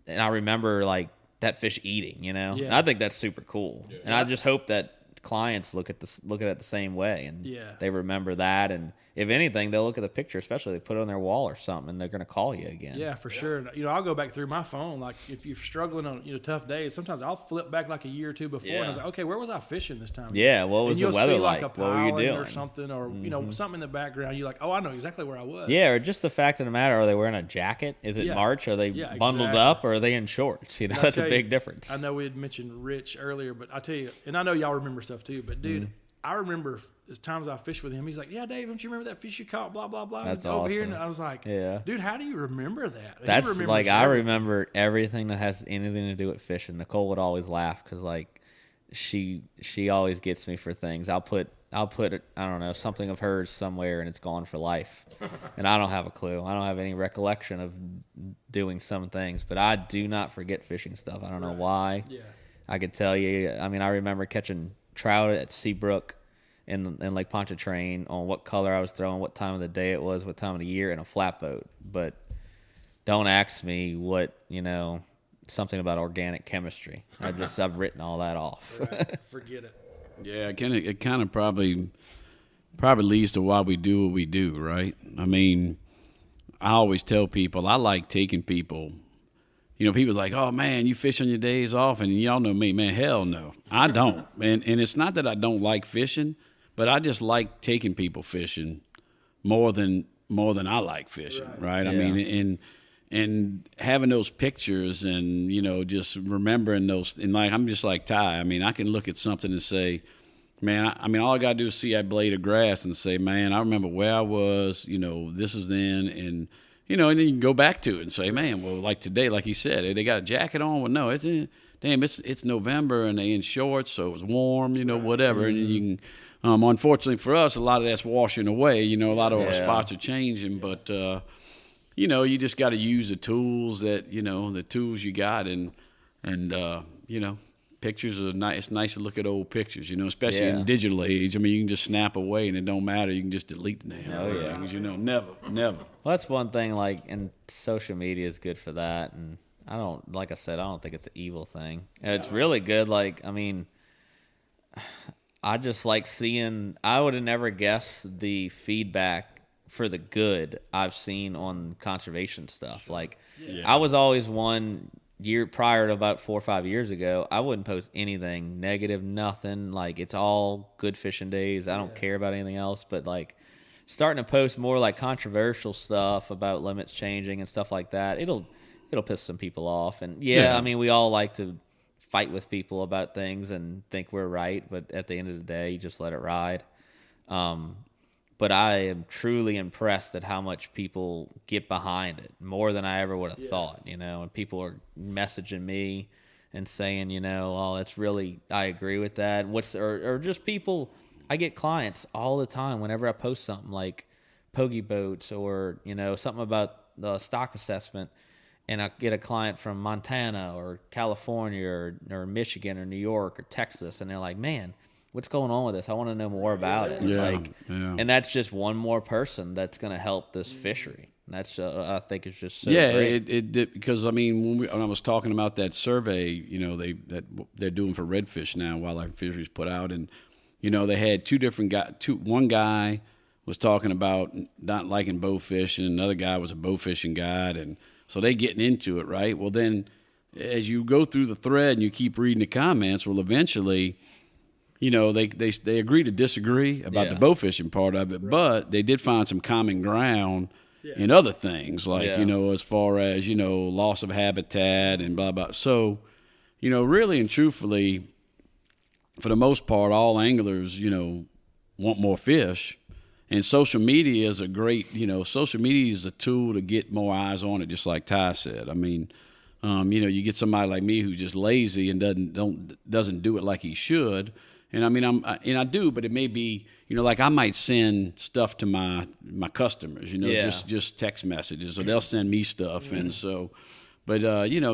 Speaker 1: I remember like that fish eating, And I think that's super cool. Yeah. And I just hope that clients look at it the same way, and they remember that. And if anything, they'll look at the picture, especially if they put it on their wall or something, and they're going to call you again.
Speaker 4: Yeah, for sure. And, I'll go back through my phone. Like if you're struggling on tough days, sometimes I'll flip back like a year or two before, and I was like, okay, where was I fishing this time?
Speaker 1: Yeah, what was the weather like?
Speaker 4: What
Speaker 1: were you doing?
Speaker 4: Or something, or something in the background. You're like, oh, I know exactly where I was.
Speaker 1: Yeah, or just the fact of the matter: are they wearing a jacket? Is it March? Are they bundled up, or are they in shorts? That's a big difference.
Speaker 4: I know we had mentioned Rich earlier, but I tell you, and I know y'all remember stuff too. But dude, I remember as times I fished with him. He's like, "Yeah, Dave, don't you remember that fish you caught?" Blah blah blah.
Speaker 1: That's
Speaker 4: over
Speaker 1: awesome.
Speaker 4: here, and I was like,
Speaker 1: Yeah.
Speaker 4: dude, how do you remember that?
Speaker 1: That's
Speaker 4: He remembers
Speaker 1: like I
Speaker 4: everything.
Speaker 1: remember everything that has anything to do with fishing. Nicole would always laugh because like she always gets me for things. I'll put I don't know, something of hers somewhere, and it's gone for life, and I don't have a clue. I don't have any recollection of doing some things, but I do not forget fishing stuff. I don't know why.
Speaker 4: Yeah.
Speaker 1: I could tell you. I mean, I remember catching trout at Seabrook in Lake Pontchartrain on what color I was throwing, what time of the day it was, what time of the year, in a flatboat. But don't ask me what, something about organic chemistry. I've written all that off.
Speaker 4: Right. Forget it.
Speaker 3: Yeah, it kind of probably leads to why we do what we do, right? I mean, I always tell people I like taking people. People's like, "Oh man, you fish on your days off," and y'all know me, man. Hell no, I don't. And it's not that I don't like fishing, But I just like taking people fishing more than I like fishing, right? I mean, and having those pictures and, just remembering those. And like, I'm just like Ty. I mean, I can look at something and say, man, I mean, all I got to do is see a blade of grass and say, man, I remember where I was, this is then. And, and then you can go back to it and say, man, well, like today, like he said, they got a jacket on. Well, no, it's November and they in shorts, so it was warm, whatever. And you can, unfortunately for us, a lot of that's washing away. A lot of our spots are changing, but you just got to use the tools that the tools you got, and pictures are nice. It's nice to look at old pictures, especially in the digital age. I mean, you can just snap away and it don't matter. You can just delete the damn thing. Never.
Speaker 1: Well, that's one thing. Like, and social media is good for that, and like I said, I don't think it's an evil thing. And it's really good. Like, I mean, I just like seeing, I would have never guessed the feedback for the good I've seen on conservation stuff. Like, I was always one year prior to about 4 or 5 years ago, I wouldn't post anything negative, nothing. Like, it's all good fishing days. I don't care about anything else, but like starting to post more like controversial stuff about limits changing and stuff like that, it'll piss some people off. And I mean, we all like to fight with people about things and think we're right, but at the end of the day, you just let it ride. But I am truly impressed at how much people get behind it, more than I ever would have thought, and people are messaging me and saying, oh, it's really, I agree with that. Or just people, I get clients all the time whenever I post something like pogie boats or, something about the stock assessment, and I get a client from Montana or California or Michigan or New York or Texas, and they're like, man, what's going on with this? I want to know more about it. And that's just one more person that's going to help this fishery. And that's I think it's just so great.
Speaker 3: It did, because I mean when I was talking about that survey, that they're doing for redfish now, Wildlife Fisheries put out, and they had two different guys. One guy was talking about not liking bow fishing, and another guy was a bow fishing guide, and so they getting into it, right? Well, then as you go through the thread and you keep reading the comments, well, eventually, they agree to disagree about the bow fishing part of it, but they did find some common ground in other things, like, as far as, loss of habitat and blah, blah. So, really and truthfully, for the most part, all anglers, want more fish. And social media is a great, social media is a tool to get more eyes on it, just like Ty said. I mean, you get somebody like me who's just lazy and doesn't do it like he should. And I mean, I do, but it may be, like I might send stuff to my customers, just text messages, or they'll send me stuff. And so, but,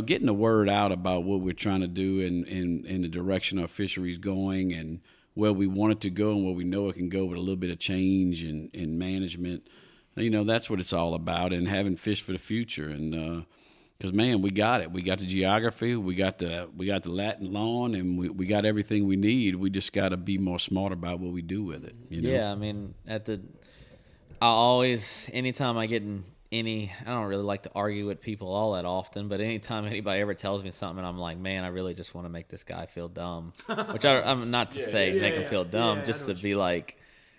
Speaker 3: getting the word out about what we're trying to do and the direction our fishery's going and where we want it to go and where we know it can go with a little bit of change in management, that's what it's all about, and having fish for the future. And, because, man, we got it. We got the geography. We got the Latin lawn, and we got everything we need. We just got to be more smart about what we do with it.
Speaker 1: Yeah, I mean, anytime I get in I don't really like to argue with people all that often, but anytime anybody ever tells me something, I'm like, man, I really just want to make this guy feel dumb. Which I'm not to say make him feel dumb, just to be like,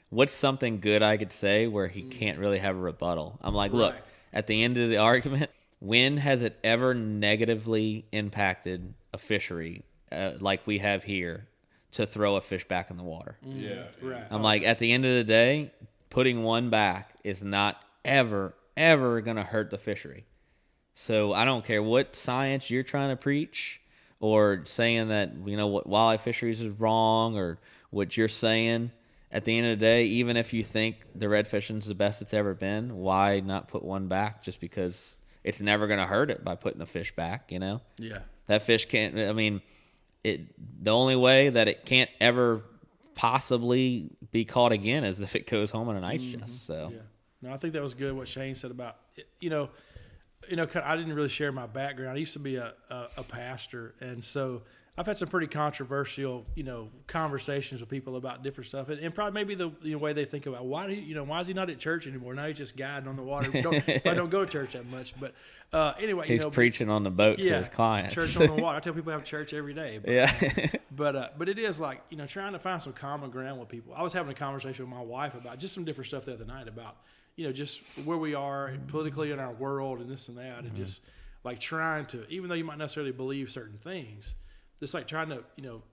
Speaker 1: what's something good I could say where he can't really have a rebuttal? I'm like, look, at the end of the argument, when has it ever negatively impacted a fishery like we have here to throw a fish back in the water? I'm like, at the end of the day, putting one back is not ever going to hurt the fishery. So I don't care what science you're trying to preach or saying that, what wildlife fisheries is wrong or what you're saying. At the end of the day, even if you think the red fishing is the best it's ever been, why not put one back just because it's never going to hurt it by putting the fish back, Yeah. That fish can't, I mean, the only way that it can't ever possibly be caught again is if it goes home in an ice chest. So.
Speaker 4: Yeah. No, I think that was good what Shane said about, I didn't really share my background. I used to be a pastor, and so I've had some pretty controversial, conversations with people about different stuff, and probably maybe the way they think about why is he not at church anymore? Now he's just guiding on the water. I don't go to church that much, but anyway,
Speaker 1: he's preaching on the boat to his clients.
Speaker 4: Church on the water. I tell people I have church every day. But,
Speaker 1: yeah,
Speaker 4: but it is like trying to find some common ground with people. I was having a conversation with my wife about just some different stuff the other night about just where we are politically in our world and this and that, and just like trying to, even though you might necessarily believe certain things. Just like trying to,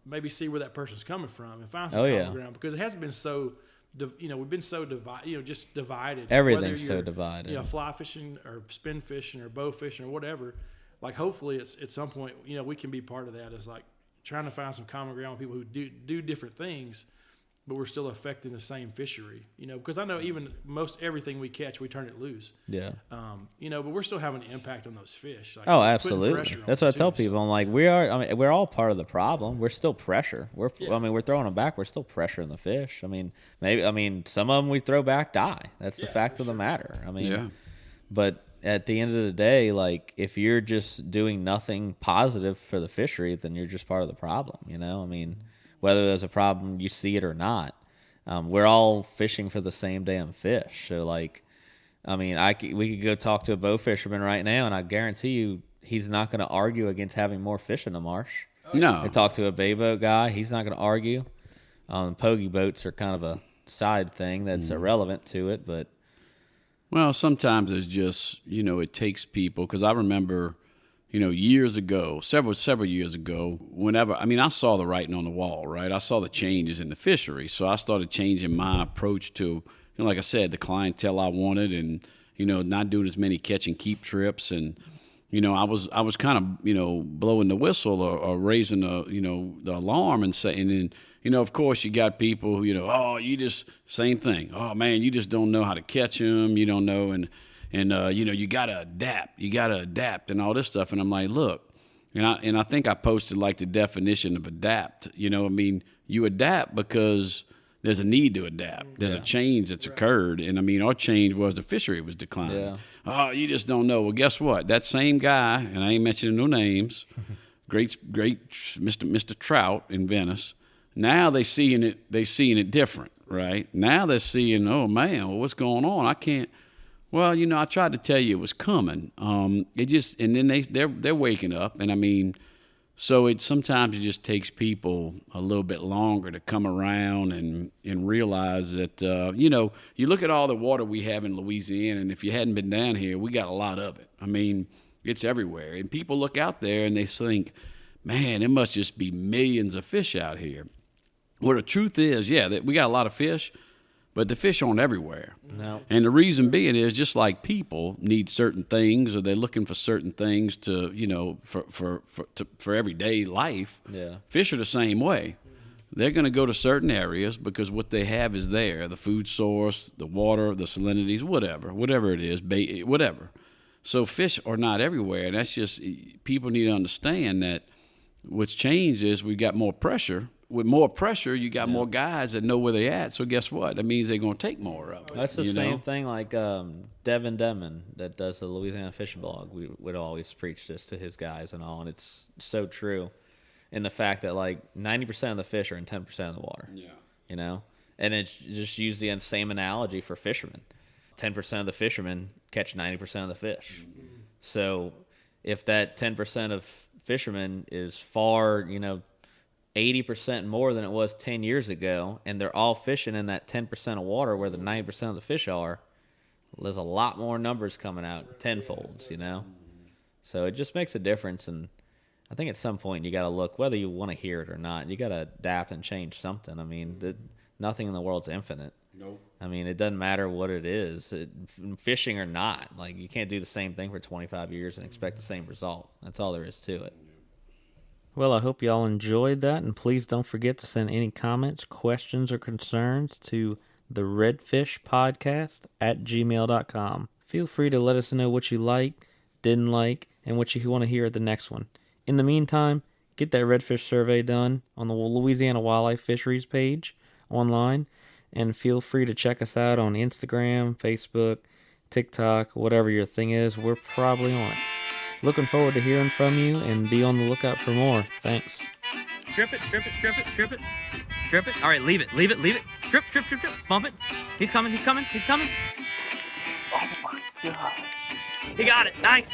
Speaker 4: maybe see where that person's coming from and find some common ground, because it hasn't been so, we've been so divided, just divided.
Speaker 1: Everything's so divided.
Speaker 4: Fly fishing or spin fishing or bow fishing or whatever. Like hopefully it's at some point, we can be part of that. Is like trying to find some common ground with people who do different things, but we're still affecting the same fishery. Because I know even most everything we catch, we turn it loose.
Speaker 1: Yeah.
Speaker 4: But we're still having an impact on those fish. Like,
Speaker 1: absolutely. That's what I tell people. I'm like, we're all part of the problem. We're still pressure. We're throwing them back. We're still pressuring the fish. Some of them we throw back die. That's the fact of the matter. But at the end of the day, like if you're just doing nothing positive for the fishery, then you're just part of the problem. Whether there's a problem, you see it or not. We're all fishing for the same damn fish. So, we could go talk to a bow fisherman right now, and I guarantee you he's not going to argue against having more fish in the marsh.
Speaker 3: No.
Speaker 1: I talk to a bay boat guy. He's not going to argue. Pogie boats are kind of a side thing that's irrelevant to it. But
Speaker 3: well, sometimes it's just, it takes people, because I remember – years ago, several years ago, whenever, I saw the writing on the wall, right? I saw the changes in the fishery. So I started changing my approach to, like I said, the clientele I wanted, and, not doing as many catch and keep trips. And, I was kind of, blowing the whistle or raising the alarm and saying, and, of course you got people who, you just, same thing. Oh man, you just don't know how to catch them. You don't know. And you gotta adapt and all this stuff. And I'm like, look, and I think I posted like the definition of adapt. You adapt because there's a need to adapt. There's a change that's occurred. And our change was the fishery was declining.
Speaker 1: Yeah.
Speaker 3: Oh, you just don't know. Well, guess what? That same guy, and I ain't mentioning no names, great Mr. Trout in Venice. Now they seeing it different, right? Now they're seeing, oh man, well, what's going on? I can't. Well, I tried to tell you it was coming. And then they're waking up, and so sometimes it just takes people a little bit longer to come around and realize that you look at all the water we have in Louisiana, and if you hadn't been down here, we got a lot of it. It's everywhere, and people look out there and they think, man, there must just be millions of fish out here. Well, the truth is, that we got a lot of fish. But the fish aren't everywhere.
Speaker 1: No.
Speaker 3: And the reason being is just like people need certain things, or they're looking for certain things to, for everyday life.
Speaker 1: Yeah.
Speaker 3: Fish are the same way. They're going to go to certain areas because what they have is there, the food source, the water, the salinities, whatever it is, bait, whatever. So fish are not everywhere. And that's just, people need to understand that what's changed is we got more pressure. With more pressure, you got more guys that know where they're at. So guess what? That means they're going to take more of it.
Speaker 1: That's the same thing like Devin Demon that does the Louisiana Fishing blog. We would always preach this to his guys and all, and it's so true in the fact that like 90% of the fish are in 10% of the water. Yeah. And it's just use the same analogy for fishermen. 10% of the fishermen catch 90% of the fish. Mm-hmm. So if that 10% of fishermen is far, 80% more than it was 10 years ago, and they're all fishing in that 10% of water where the 90% of the fish are, there's a lot more numbers coming out tenfolds, So it just makes a difference, and I think at some point you got to look, whether you want to hear it or not, you got to adapt and change something. Nothing in the world's infinite.
Speaker 3: Nope.
Speaker 1: It doesn't matter what it is, fishing or not. Like, you can't do the same thing for 25 years and expect the same result. That's all there is to it.
Speaker 2: Well, I hope y'all enjoyed that, and please don't forget to send any comments, questions, or concerns to TheRedfishPodcast at gmail.com. Feel free to let us know what you like, didn't like, and what you want to hear at the next one. In the meantime, get that redfish survey done on the Louisiana Wildlife Fisheries page online, and feel free to check us out on Instagram, Facebook, TikTok, whatever your thing is. We're probably on it. Looking forward to hearing from you, and be on the lookout for more. Thanks.
Speaker 1: Strip it. Strip it. All right, leave it. Strip. Bump it. He's coming. Oh my God. He got it. Nice.